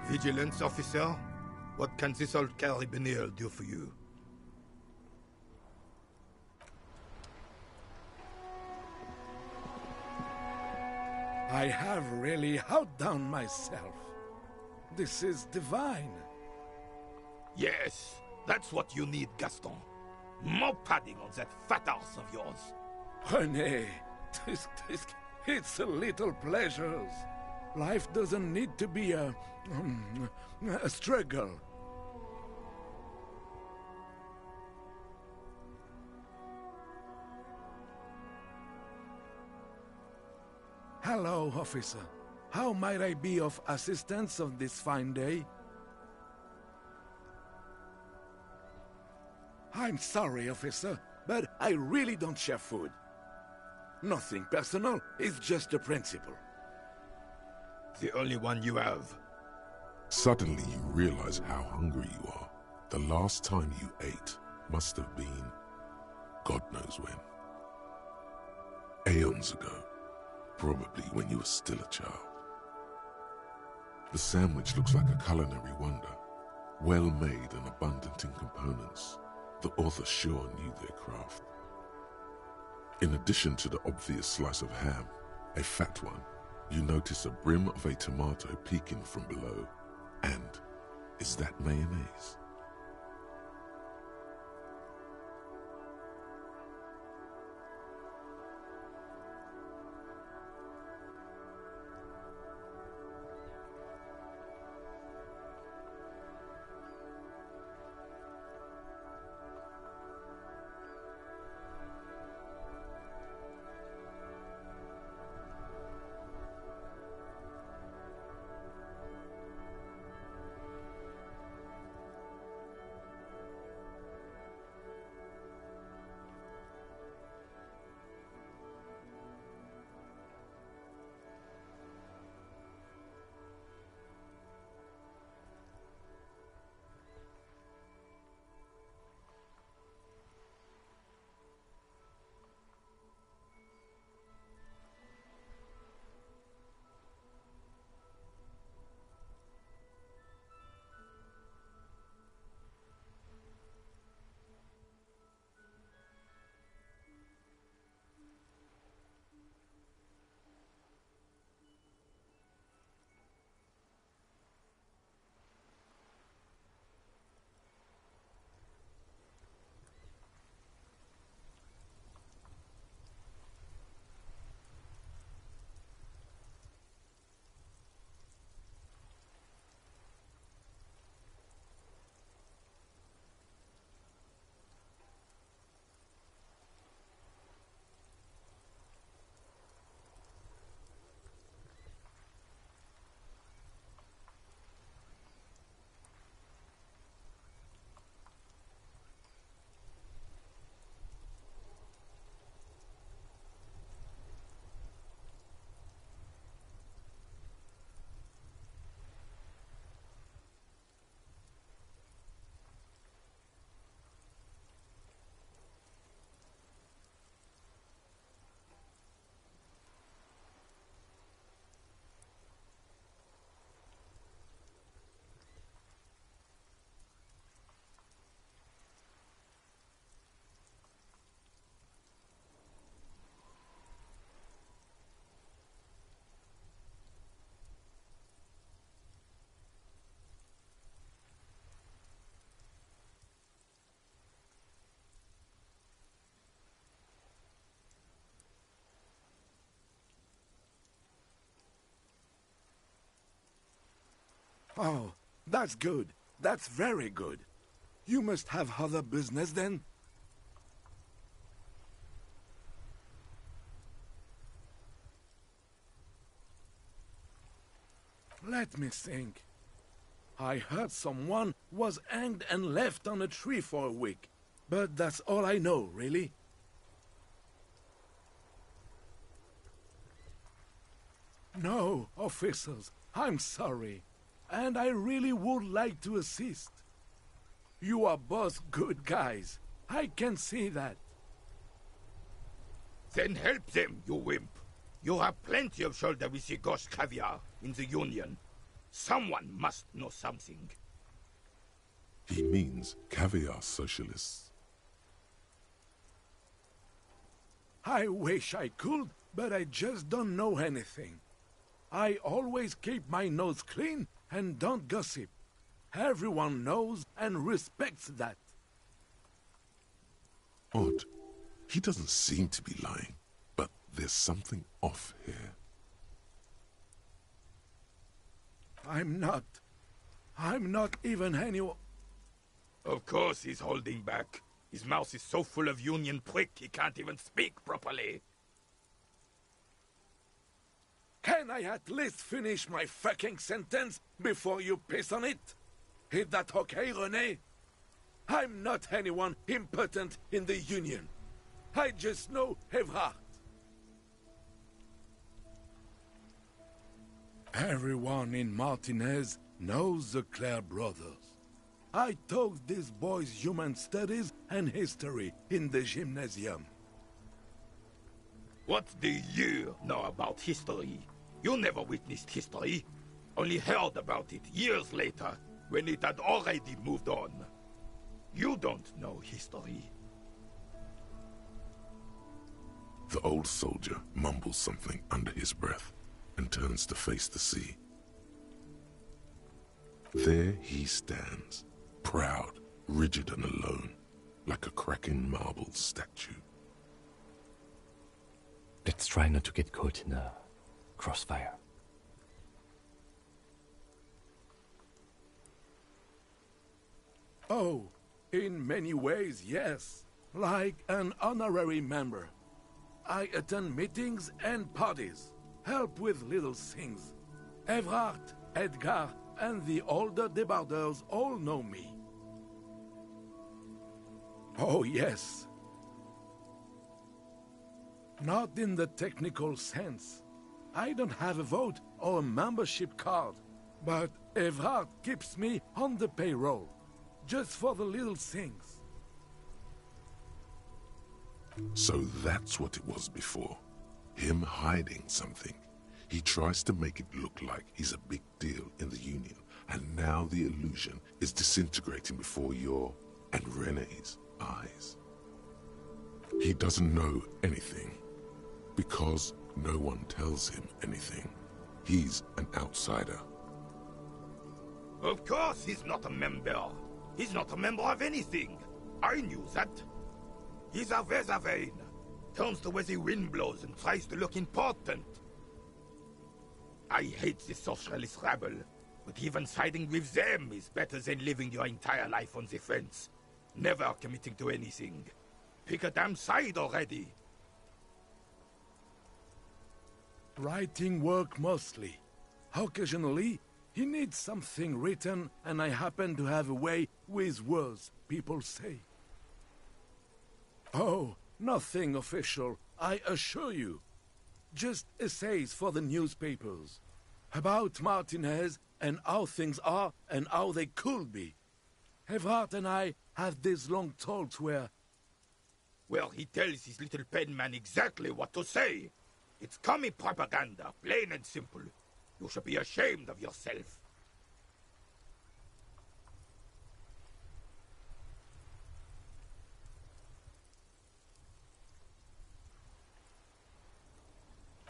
Vigilance officer, what can this old carabinier do for you? I have really outdone myself. This is divine. Yes, that's what you need, Gaston. More padding on that fat arse of yours. René, it's a little pleasures. Life doesn't need to be a struggle. Hello, officer. How might I be of assistance on this fine day? I'm sorry, officer, but I really don't share food. Nothing personal, it's just a principle. The only one you have. Suddenly you realize how hungry you are. The last time you ate must have been God knows when. Aeons ago, probably when you were still a child. The sandwich looks like a culinary wonder, well made and abundant in components. The author sure knew their craft. In addition to the obvious slice of ham, a fat one, you notice a brim of a tomato peeking from below. And is that mayonnaise? Oh, that's good. That's very good. You must have other business then? Let me think. I heard someone was hanged and left on a tree for a week. But that's all I know, really. No, officers, I'm sorry. And I really would like to assist. You are both good guys. I can see that. Then help them, you wimp. You have plenty of shoulder with the ghost caviar in the Union. Someone must know something. He means caviar socialists. I wish I could, but I just don't know anything. I always keep my nose clean and don't gossip. Everyone knows and respects that. Odd. He doesn't seem to be lying, but there's something off here. I'm not even anyone. Of course he's holding back. His mouth is so full of Union prick he can't even speak properly. Can I at least finish my fucking sentence before you piss on it? Is that okay, René? I'm not anyone important in the Union. I just know Evrard. Everyone in Martinez knows the Clare brothers. I taught these boys human studies and history in the gymnasium. What do you know about history? You never witnessed history. Only heard about it years later, when it had already moved on. You don't know history. The old soldier mumbles something under his breath and turns to face the sea. There he stands, proud, rigid and alone, like a cracking marble statue. Let's try not to get caught in a crossfire. Oh, in many ways, yes. Like an honorary member. I attend meetings and parties, help with little things. Evrard, Edgar, and the older debarders all know me. Oh, yes. Not in the technical sense. I don't have a vote or a membership card, but Evrard keeps me on the payroll, just for the little things. So that's what it was before. Him hiding something. He tries to make it look like he's a big deal in the Union, and now the illusion is disintegrating before your and René's eyes. He doesn't know anything, because no one tells him anything. He's an outsider. Of course he's not a member. He's not a member of anything. I knew that. He's a Weservein. Turns the way the wind blows and tries to look important. I hate the socialist rabble, but even siding with them is better than living your entire life on the fence, never committing to anything. Pick a damn side already. Writing work mostly. Occasionally, he needs something written, and I happen to have a way with words, people say. Oh, nothing official, I assure you. Just essays for the newspapers. About Martinez and how things are and how they could be. Evrard and I have these long talks where... Well, he tells his little pen man exactly what to say. It's commie propaganda, plain and simple. You should be ashamed of yourself.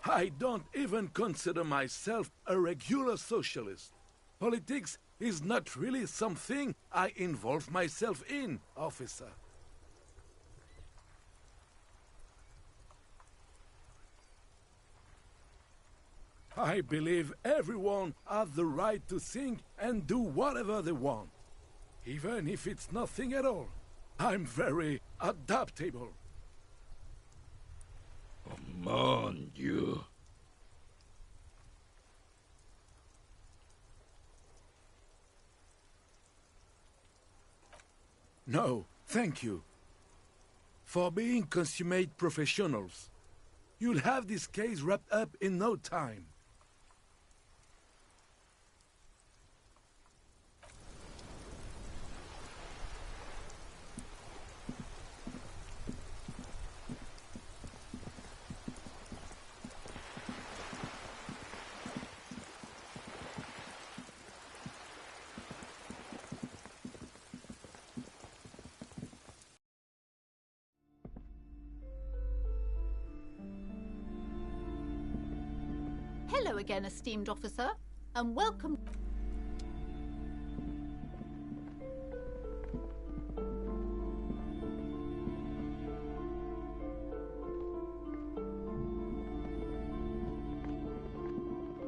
I don't even consider myself a regular socialist. Politics is not really something I involve myself in, officer. I believe everyone has the right to think and do whatever they want, even if it's nothing at all. I'm very adaptable. Oh, mon Dieu. No, thank you. For being consummate professionals. You'll have this case wrapped up in no time. Hello again, esteemed officer, and welcome.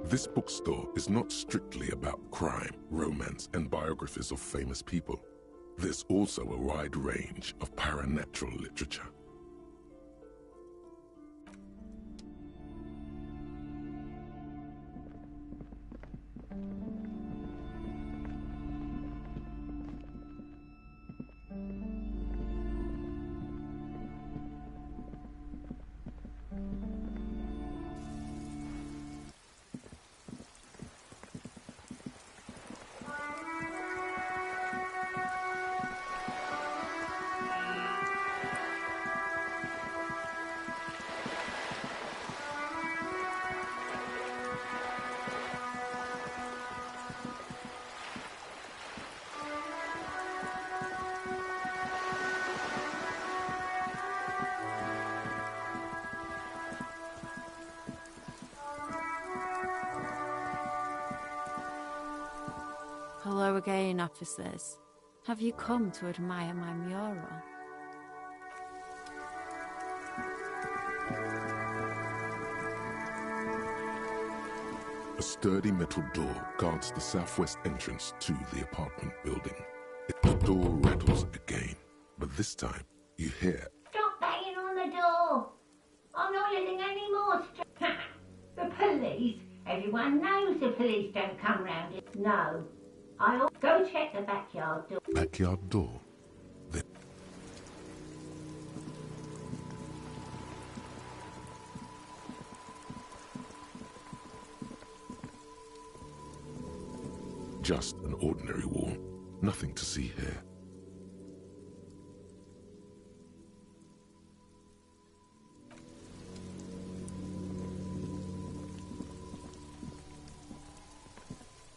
This bookstore is not strictly about crime, romance, and biographies of famous people. There's also a wide range of paranatural literature. Hello again, officers. Have you come to admire my mural? A sturdy metal door guards the southwest entrance to the apartment building. The door rattles again, but this time you hear... Stop banging on the door! I'm not letting any more The police? Everyone knows the police don't come round it. No. I'll go check the backyard door. Backyard door? Then... Just an ordinary wall. Nothing to see here.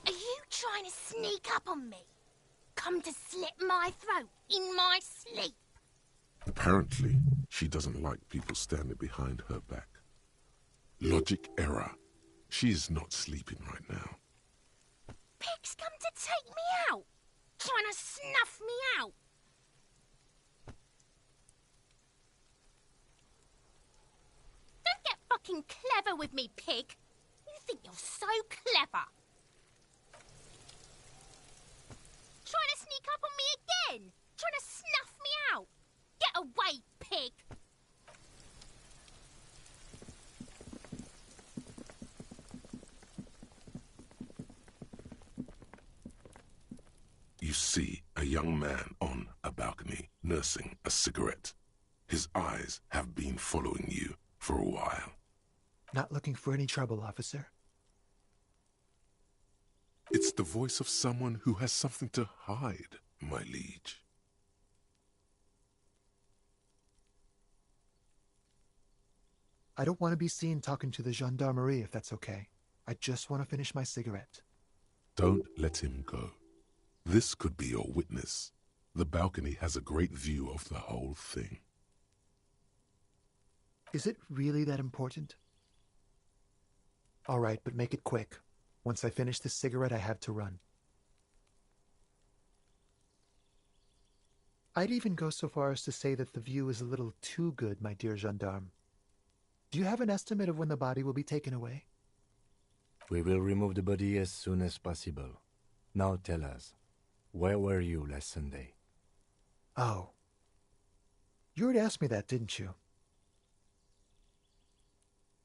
Are you trying to sneak up on me? Come to slit my throat in my sleep? Apparently, she doesn't like people standing behind her back. Logic error. She is not sleeping right now. Pig's come to take me out, trying to snuff me out. Don't get fucking clever with me, pig. You think you're so clever. Trying to sneak up on me again, trying to snuff me out. Get away, pig. You see a young man on a balcony nursing a cigarette. His eyes have been following you for a while. Not looking for any trouble, officer. It's the voice of someone who has something to hide, my liege. I don't want to be seen talking to the gendarmerie, if that's okay. I just want to finish my cigarette. Don't let him go. This could be your witness. The balcony has a great view of the whole thing. Is it really that important? All right, but make it quick. Once I finish this cigarette, I have to run. I'd even go so far as to say that the view is a little too good, my dear gendarme. Do you have an estimate of when the body will be taken away? We will remove the body as soon as possible. Now tell us, where were you last Sunday? Oh. You already asked me that, didn't you?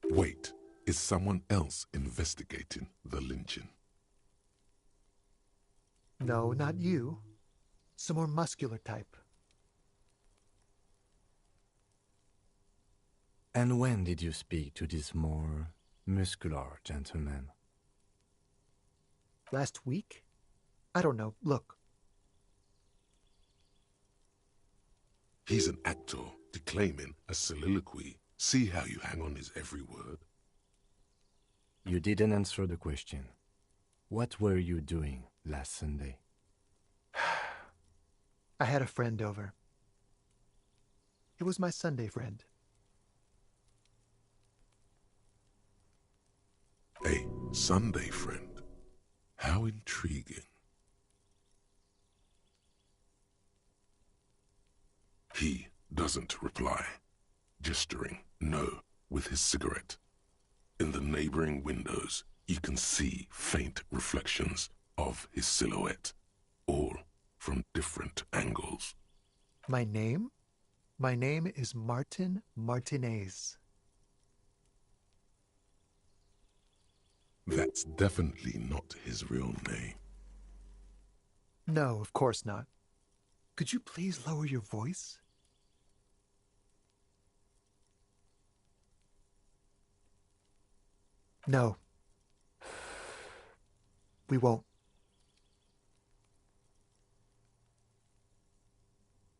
Wait, is someone else investigating the lynching? No, not you. Some more muscular type. And when did you speak to this more muscular gentleman? Last week? I don't know. Look. He's an actor declaiming a soliloquy. See how you hang on his every word? You didn't answer the question. What were you doing last Sunday? I had a friend over. It was my Sunday friend. A Sunday friend? How intriguing. He doesn't reply, gesturing no with his cigarette. In the neighboring windows, you can see faint reflections of his silhouette, all from different angles. My name? My name is Martin Martinez. That's definitely not his real name. No, of course not. Could you please lower your voice? No. We won't.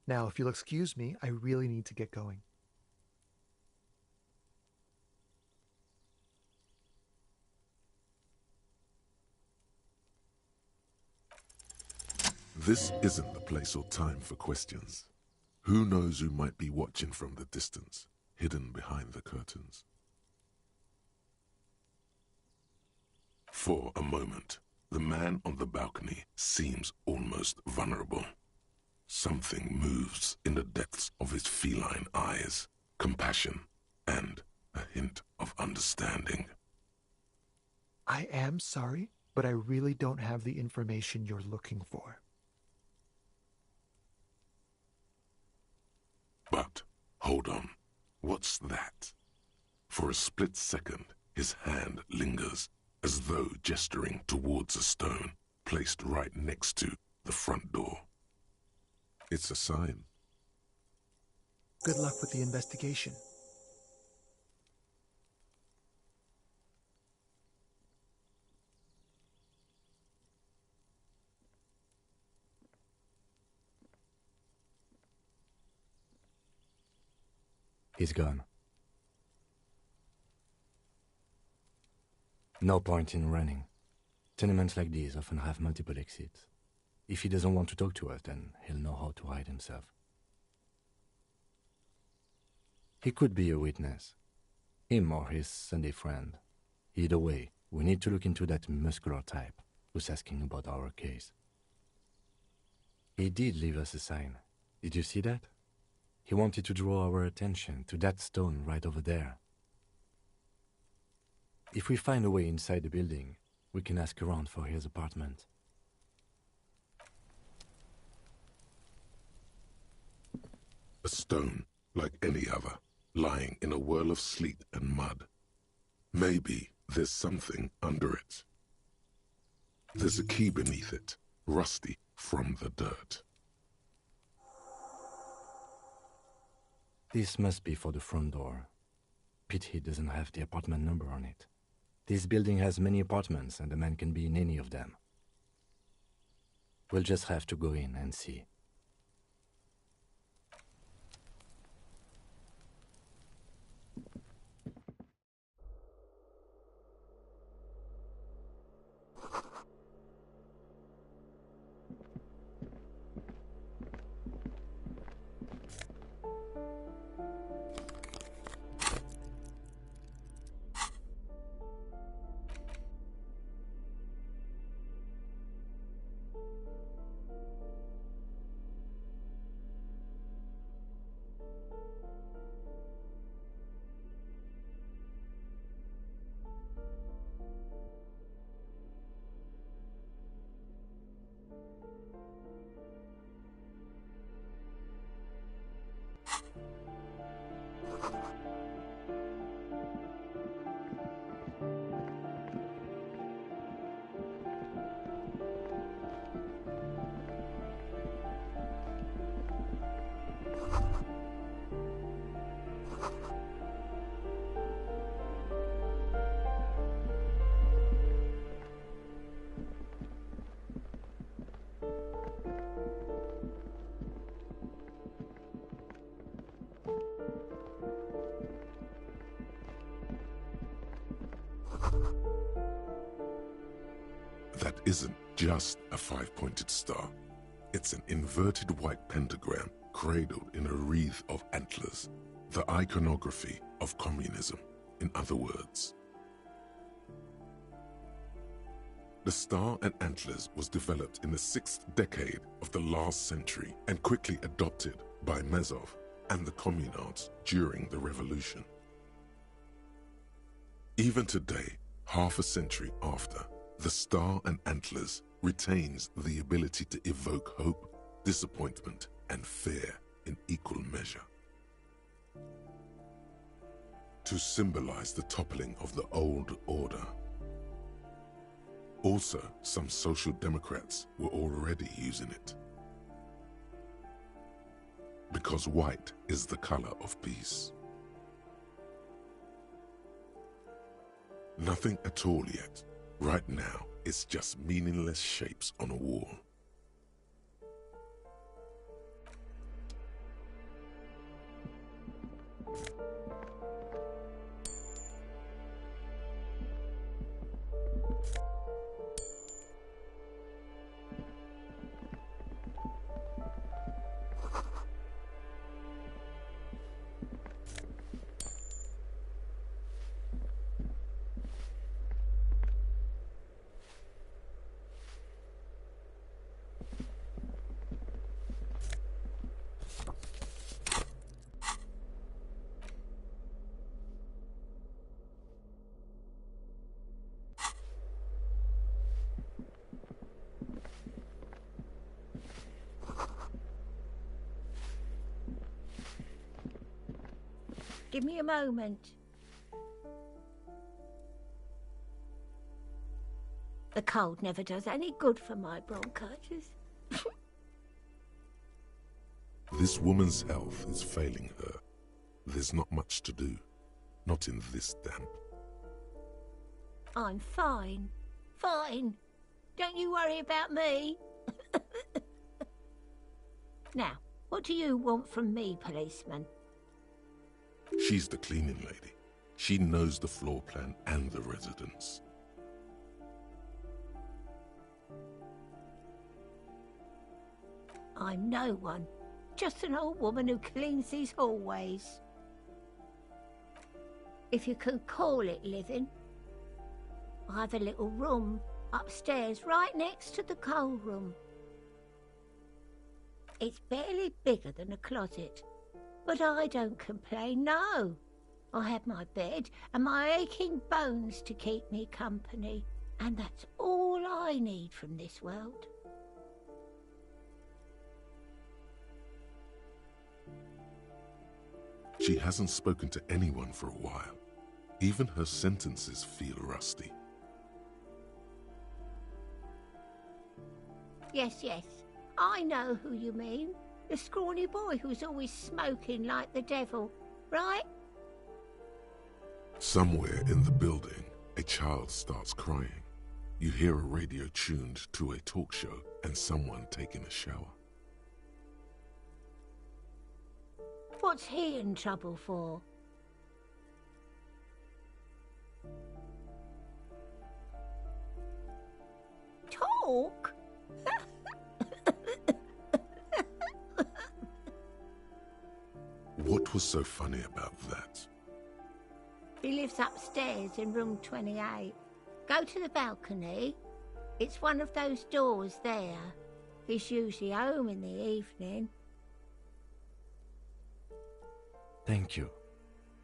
Now, if you'll excuse me, I really need to get going. This isn't the place or time for questions. Who knows who might be watching from the distance, hidden behind the curtains? For a moment, The man on the balcony seems almost vulnerable. Something moves in the depths of his feline eyes, compassion and a hint of understanding. I am sorry, but I really don't have the information you're looking for. But, hold on, what's that? For a split second, his hand lingers, as though gesturing towards a stone placed right next to the front door. It's a sign. Good luck with the investigation. He's gone. No point in running. Tenements like these often have multiple exits. If he doesn't want to talk to us, then he'll know how to hide himself. He could be a witness. Him or his Sunday friend. Either way, we need to look into that muscular type who's asking about our case. He did leave us a sign. Did you see that? He wanted to draw our attention to that stone right over there. If we find a way inside the building, we can ask around for his apartment. A stone, like any other, lying in a whirl of sleet and mud. Maybe there's something under it. There's a key beneath it, rusty from the dirt. This must be for the front door. Pity doesn't have the apartment number on it. This building has many apartments and the man can be in any of them. We'll just have to go in and see. That isn't just a five-pointed star. It's an inverted white pentagram cradled in a wreath of antlers, the iconography of communism, in other words. The star and antlers was developed in the 6th decade of the last century and quickly adopted by Mazov and the communards during the revolution. Even today, half a century after, the star and antlers retains the ability to evoke hope, disappointment, and fear in equal measure. To symbolize the toppling of the old order. Also, some social democrats were already using it. Because white is the color of peace. Nothing at all yet. Right now, it's just meaningless shapes on a wall. Give me a moment. The cold never does any good for my bronchitis. This woman's health is failing her. There's not much to do. Not in this damp. I'm fine. Fine. Don't you worry about me. Now, what do you want from me, policeman? She's the cleaning lady. She knows the floor plan and the residence. I'm no one. Just an old woman who cleans these hallways. If you can call it living. I have a little room upstairs right next to the coal room. It's barely bigger than a closet, but I don't complain, no. I have my bed and my aching bones to keep me company, and that's all I need from this world. She hasn't spoken to anyone for a while. Even her sentences feel rusty. Yes, I know who you mean. The scrawny boy who's always smoking like the devil, right? Somewhere in the building, a child starts crying. You hear a radio tuned to a talk show and someone taking a shower. What's he in trouble for? Talk? What was so funny about that? He lives upstairs in room 28. Go to the balcony. It's one of those doors there. He's usually home in the evening. Thank you.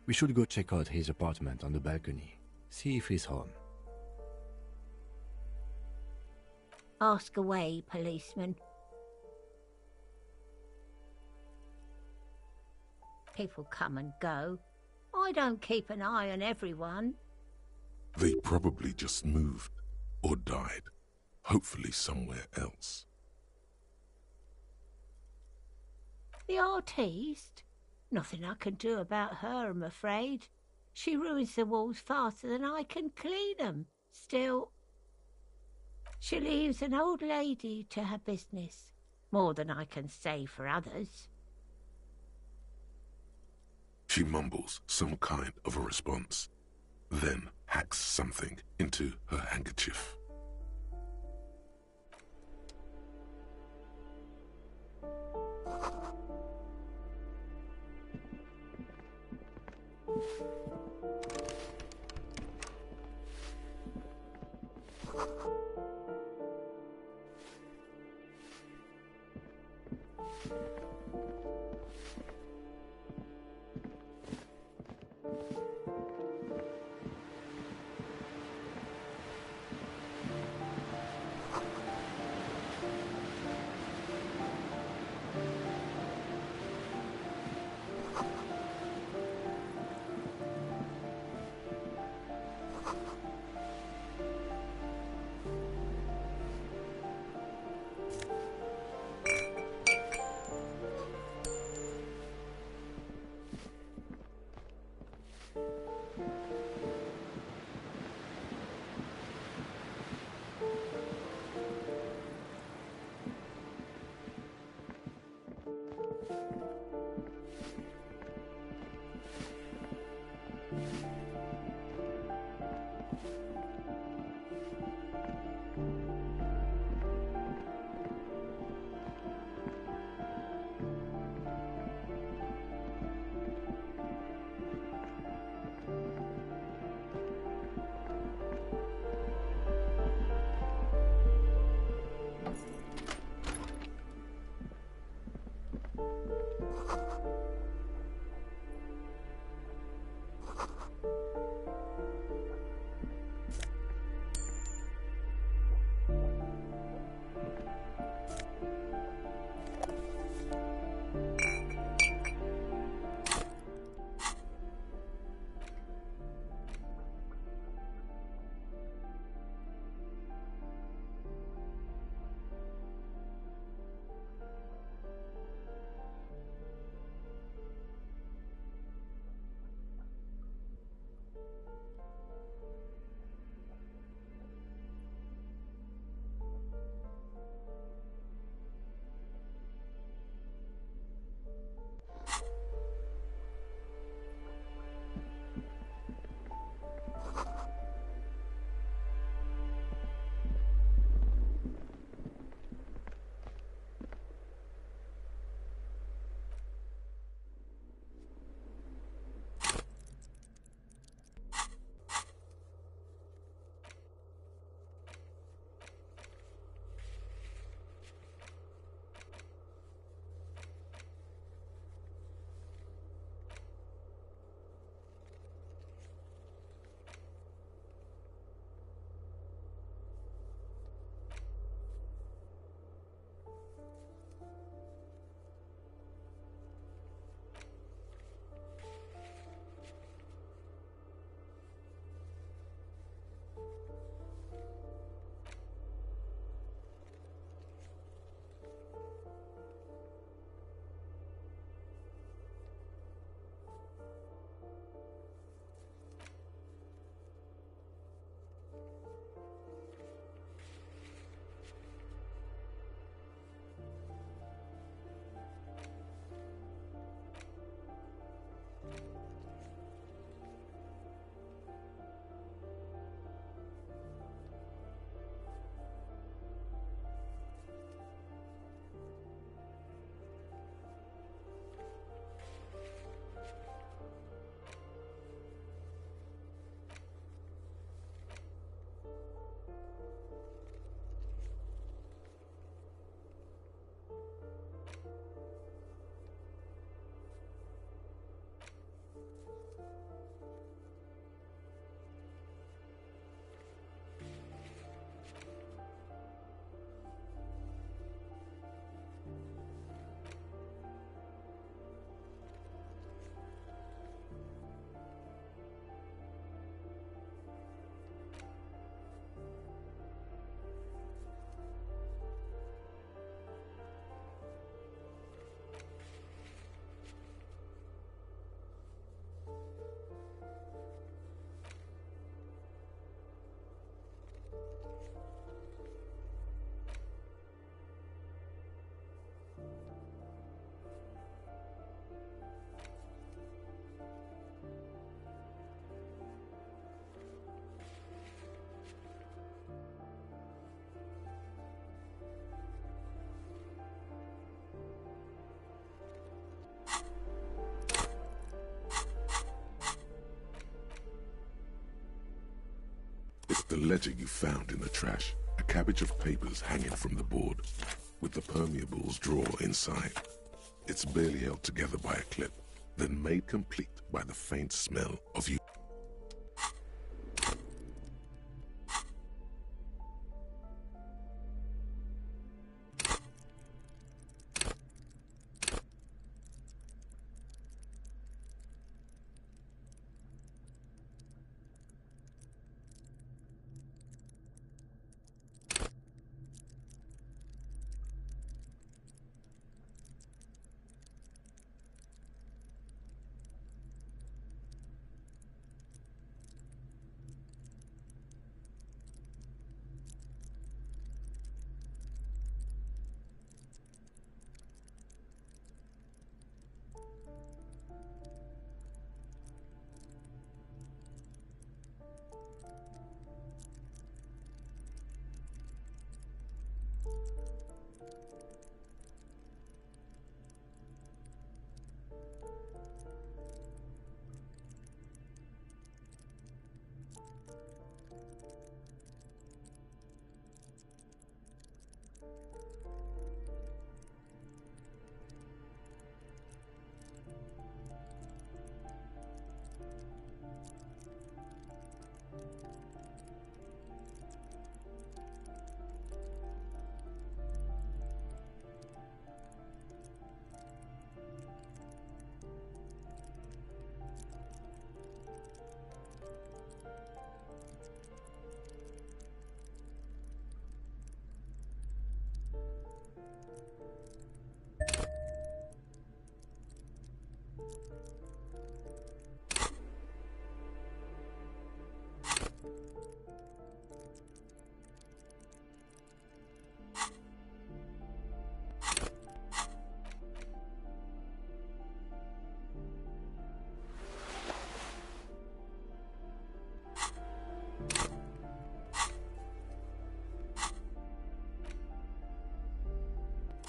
We should go check out his apartment on the balcony. See if he's home. Ask away, policeman. People come and go. I don't keep an eye on everyone. They probably just moved or died. Hopefully somewhere else. The artiste? Nothing I can do about her, I'm afraid. She ruins the walls faster than I can clean them. Still, she leaves an old lady to her business. More than I can say for others. She mumbles some kind of a response, then hacks something into her handkerchief. the ledger you found in the trash, a cabbage of papers hanging from the board, with the permeables drawer inside. It's barely held together by a clip, then made complete by the faint smell of you.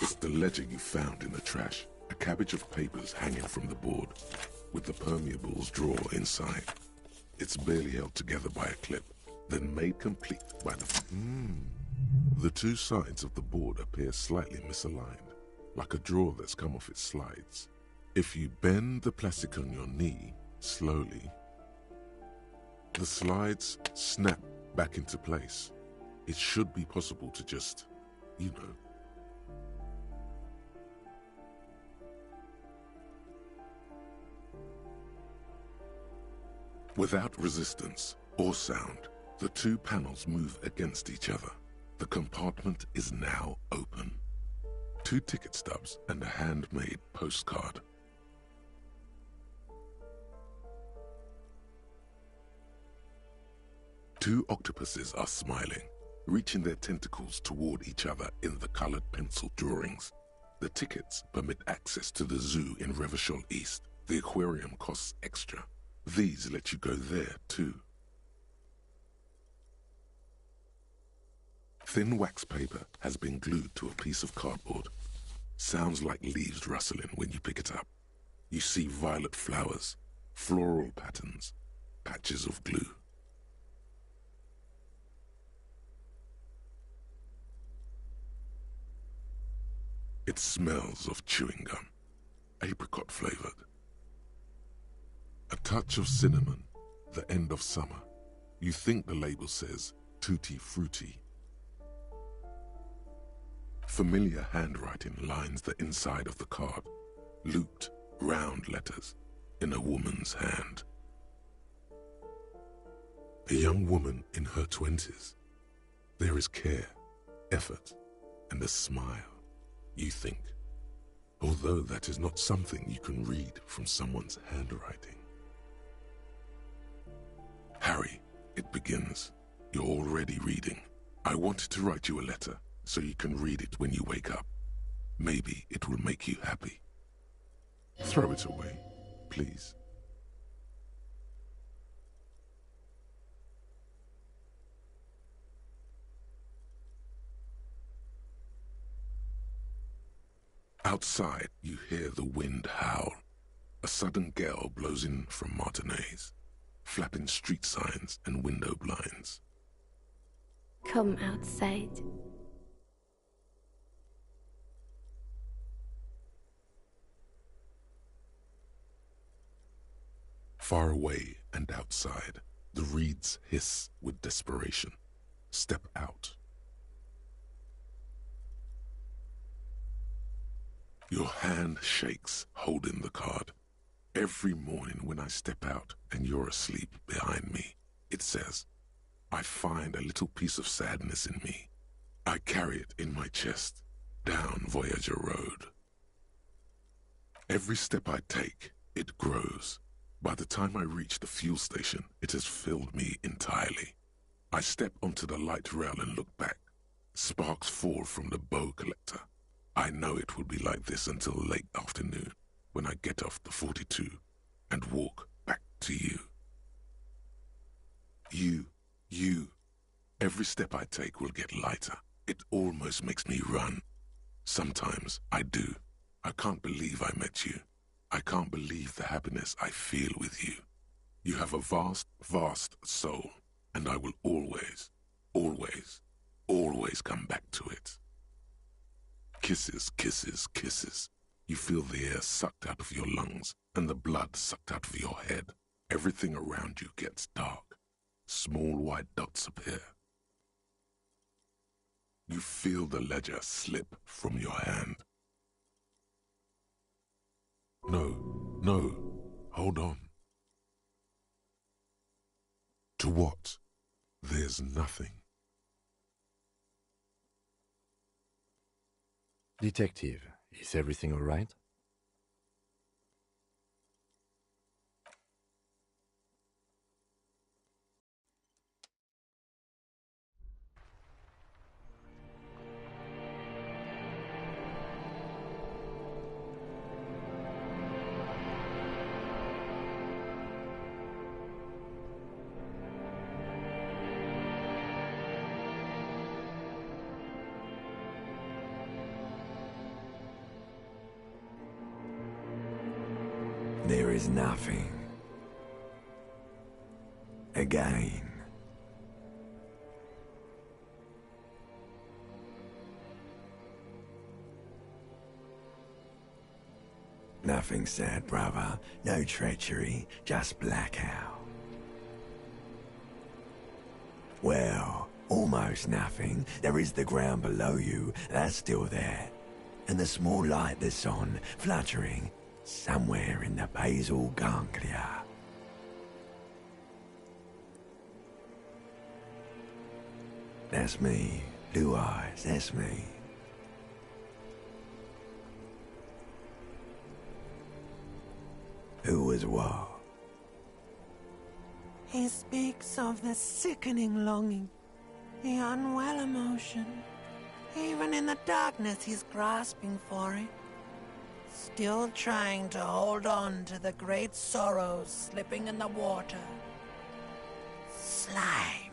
It's the ledger you found in the trash, a cabbage of papers hanging from the board, with the permeables drawer inside. It's barely held together by a clip, then made complete by the... The two sides of the board appear slightly misaligned, like a drawer that's come off its slides. If you bend the plastic on your knee slowly, the slides snap back into place. It should be possible to just, you know. Without resistance or sound, the two panels move against each other. The compartment is now open. 2 ticket stubs and a handmade postcard. Two octopuses are smiling, reaching their tentacles toward each other in the colored pencil drawings. The tickets permit access to the zoo in Revachol East. The aquarium costs extra. These let you go there, too. Thin wax paper has been glued to a piece of cardboard. Sounds like leaves rustling when you pick it up. You see violet flowers, floral patterns, patches of glue. It smells of chewing gum, apricot flavored. A touch of cinnamon, the end of summer. You think the label says tutti frutti. Familiar handwriting lines the inside of the card, looped, round letters in a woman's hand. A young woman in her 20s. There is care, effort, and a smile, you think, although that is not something you can read from someone's handwriting. Harry, it begins. You're already reading. I wanted to write you a letter so you can read it when you wake up. Maybe it will make you happy. Throw it away, please. Outside, you hear the wind howl. A sudden gale blows in from Martinez, flapping street signs and window blinds. Come outside. Far away and outside, the reeds hiss with desperation. Step out. Your hand shakes, holding the card. Every morning when I step out and you're asleep behind me, it says, I find a little piece of sadness in me. I carry it in my chest, down Voyager Road. Every step I take, it grows. By the time I reach the fuel station, it has filled me entirely. I step onto the light rail and look back. Sparks fall from the bow collector. I know it will be like this until late afternoon, when I get off the 42 and walk back to you. You. Every step I take will get lighter. It almost makes me run. Sometimes I do. I can't believe I met you. I can't believe the happiness I feel with you. You have a vast, vast soul, and I will always, always, always come back to it. Kisses, kisses, kisses. You feel the air sucked out of your lungs and the blood sucked out of your head. Everything around you gets dark. Small white dots appear. You feel the ledger slip from your hand. No, hold on. To what? There's nothing. Detective, is everything all right? There is nothing. Again. Nothing sad, brother. No treachery, just blackout. Well, almost nothing. There is the ground below you, that's still there. And the small light that's on, fluttering, somewhere in the basal ganglia. That's me. Blue eyes, that's me. Who was what? He speaks of the sickening longing, the unwell emotion. Even in the darkness he's grasping for it. Still trying to hold on to the great sorrows slipping in the water. Slimy.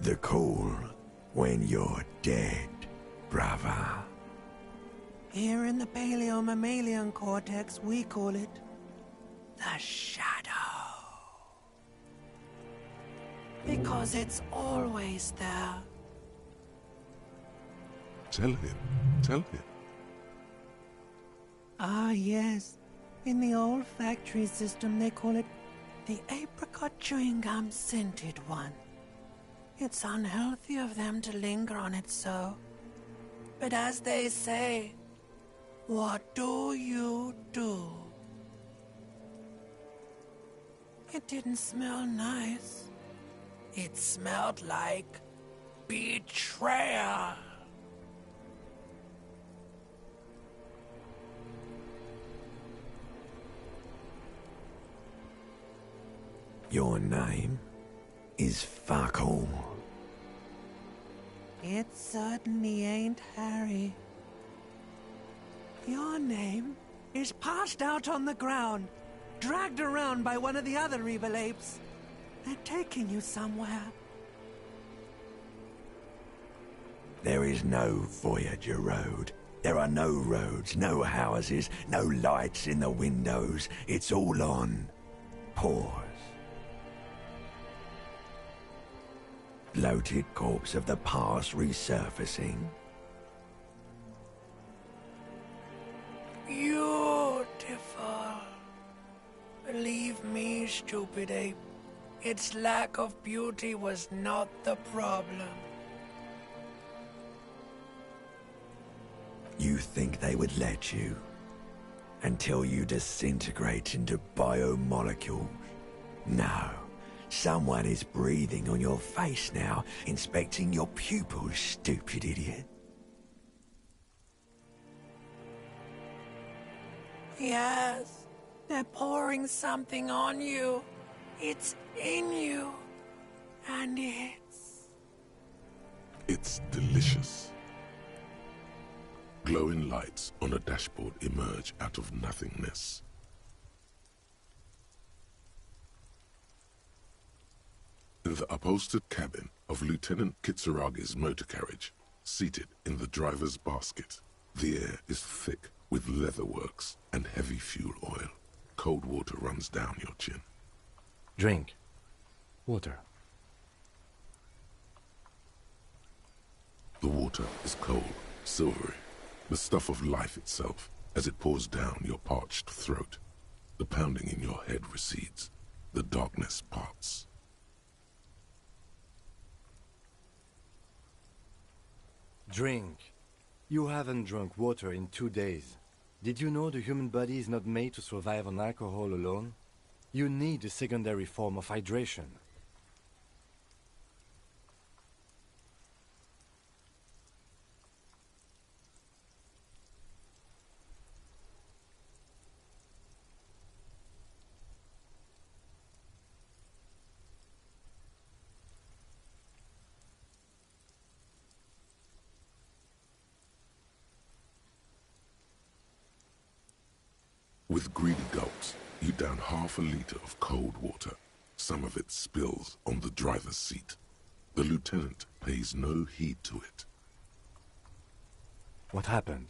The call when you're dead, brother. Here in the paleo-mammalian cortex, we call it the shadow. Because it's always there. Tell him. Ah, yes. In the olfactory system, they call it the apricot chewing gum scented one. It's unhealthy of them to linger on it so. But as they say, what do you do? It didn't smell nice. It smelled like betrayal. Your name is fuck all. It certainly ain't Harry. Your name is passed out on the ground, dragged around by one of the other evil apes. They're taking you somewhere. There is no Voyager Road. There are no roads, no houses, no lights in the windows. It's all on pause. Bloated corpse of the past resurfacing. Beautiful. Believe me, stupid ape, its lack of beauty was not the problem. You think they would let you? Until you disintegrate into biomolecules? No. Someone is breathing on your face now, inspecting your pupils, stupid idiot. Yes, they're pouring something on you. It's in you. And It's delicious. Glowing lights on a dashboard emerge out of nothingness. In the upholstered cabin of Lieutenant Kitsuragi's motor carriage, seated in the driver's basket, the air is thick with leatherworks and heavy fuel oil. Cold water runs down your chin. Drink. Water. The water is cold, silvery, the stuff of life itself as it pours down your parched throat. The pounding in your head recedes. The darkness parts. Drink. You haven't drunk water in 2 days. Did you know the human body is not made to survive on alcohol alone? You need a secondary form of hydration. With greedy gulps, you down half a liter of cold water. Some of it spills on the driver's seat. The lieutenant pays no heed to it. What happened?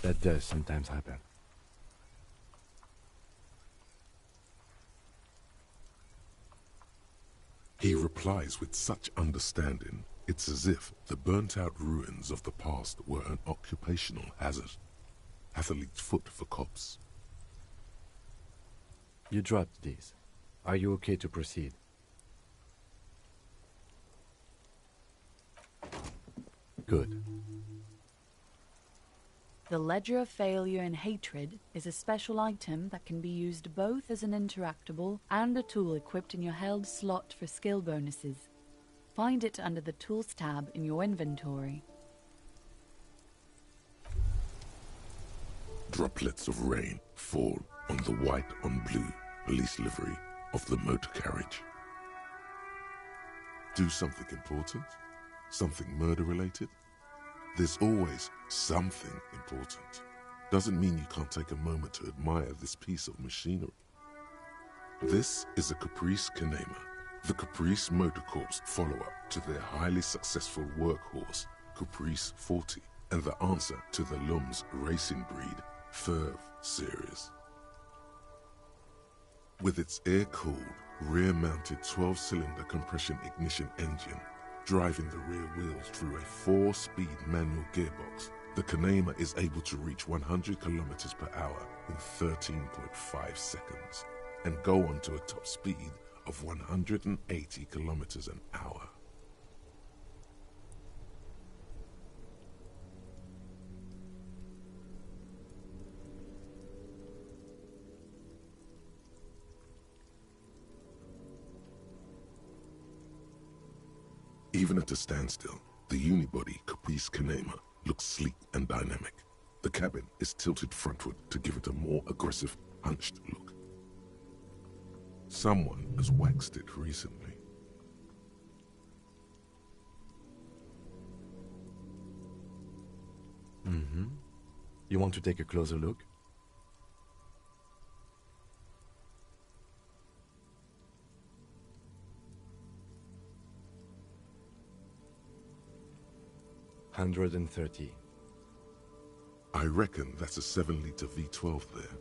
That does sometimes happen. He replies with such understanding, it's as if the burnt-out ruins of the past were an occupational hazard. Athlete's foot for cops. You dropped these. Are you okay to proceed? Good. The Ledger of Failure and Hatred is a special item that can be used both as an interactable and a tool equipped in your held slot for skill bonuses. Find it under the Tools tab in your inventory. Droplets of rain fall on the white on blue police livery of the motor carriage. Do something important? Something murder-related? There's always something important. Doesn't mean you can't take a moment to admire this piece of machinery. This is a Caprice Kanema, the Caprice Motor Corps follow-up to their highly successful workhorse, Caprice 40, and the answer to the Lum's racing breed, Ferv series. With its air-cooled, rear-mounted 12-cylinder compression ignition engine, driving the rear wheels through a 4-speed manual gearbox, the Kanema is able to reach 100 kilometers per hour in 13.5 seconds and go on to a top speed of 180 kilometers an hour. Even at a standstill, the unibody Caprice Kanema looks sleek and dynamic. The cabin is tilted frontward to give it a more aggressive, hunched look. Someone has waxed it recently. You want to take a closer look? $130. I reckon that's a 7-liter V12 there.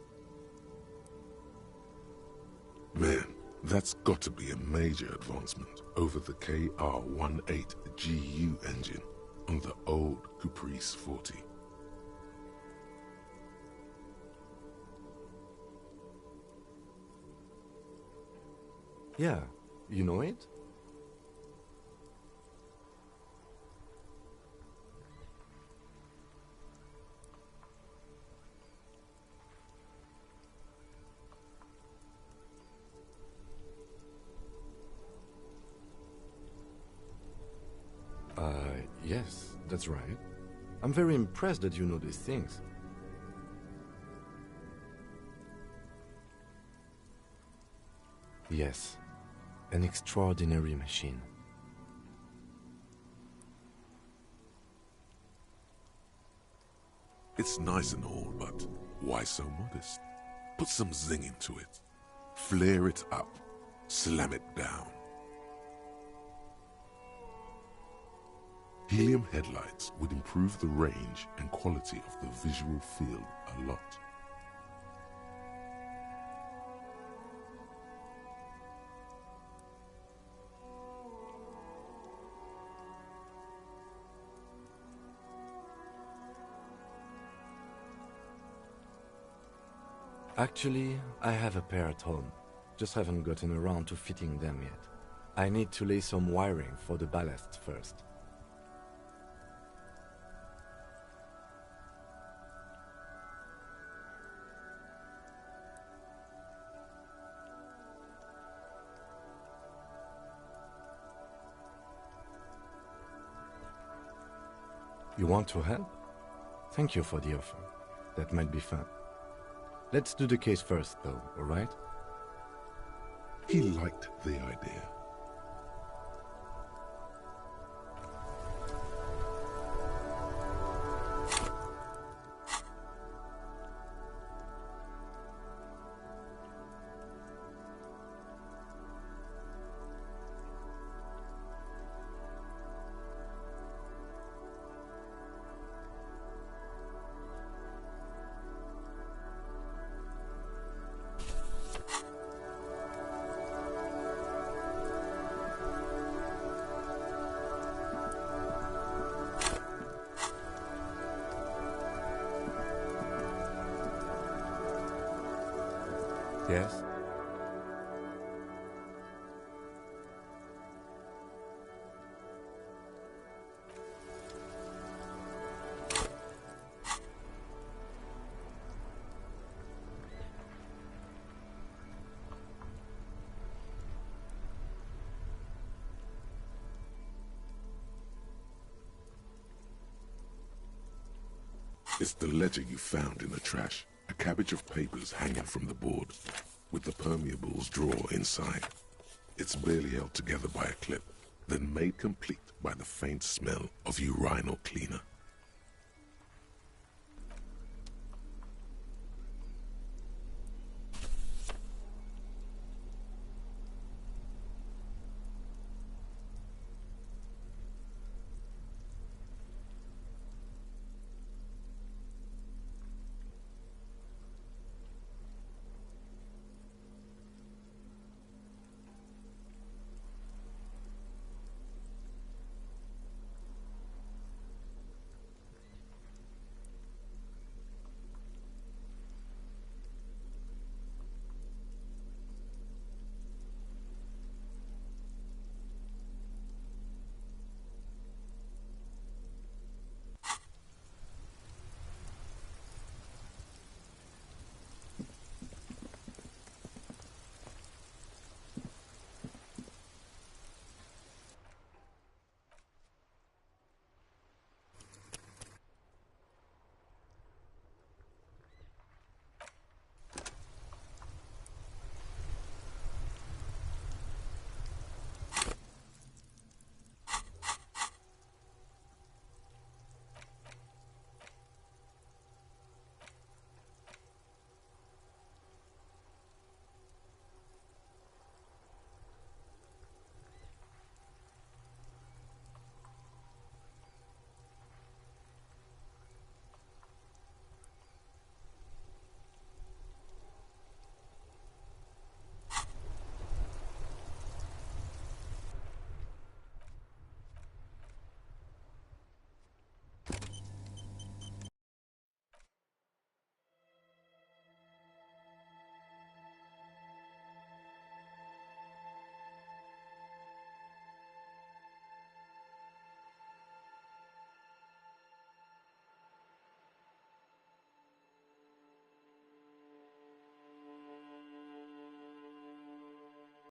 Man, that's got to be a major advancement over the KR18GU engine on the old Caprice 40. Yeah, you know it? Yes, that's right. I'm very impressed that you know these things. Yes, an extraordinary machine. It's nice and all, but why so modest? Put some zing into it. Flare it up. Slam it down. Helium headlights would improve the range and quality of the visual field a lot. Actually, I have a pair at home. Just haven't gotten around to fitting them yet. I need to lay some wiring for the ballast first. You want to help? Thank you for the offer. That might be fun. Let's do the case first, though, all right? He liked the idea. Yes? It's the ledger you found in the trash. A cabbage of papers hanging from the board, with the permeables drawer inside. It's barely held together by a clip, then made complete by the faint smell of urinal cleaner.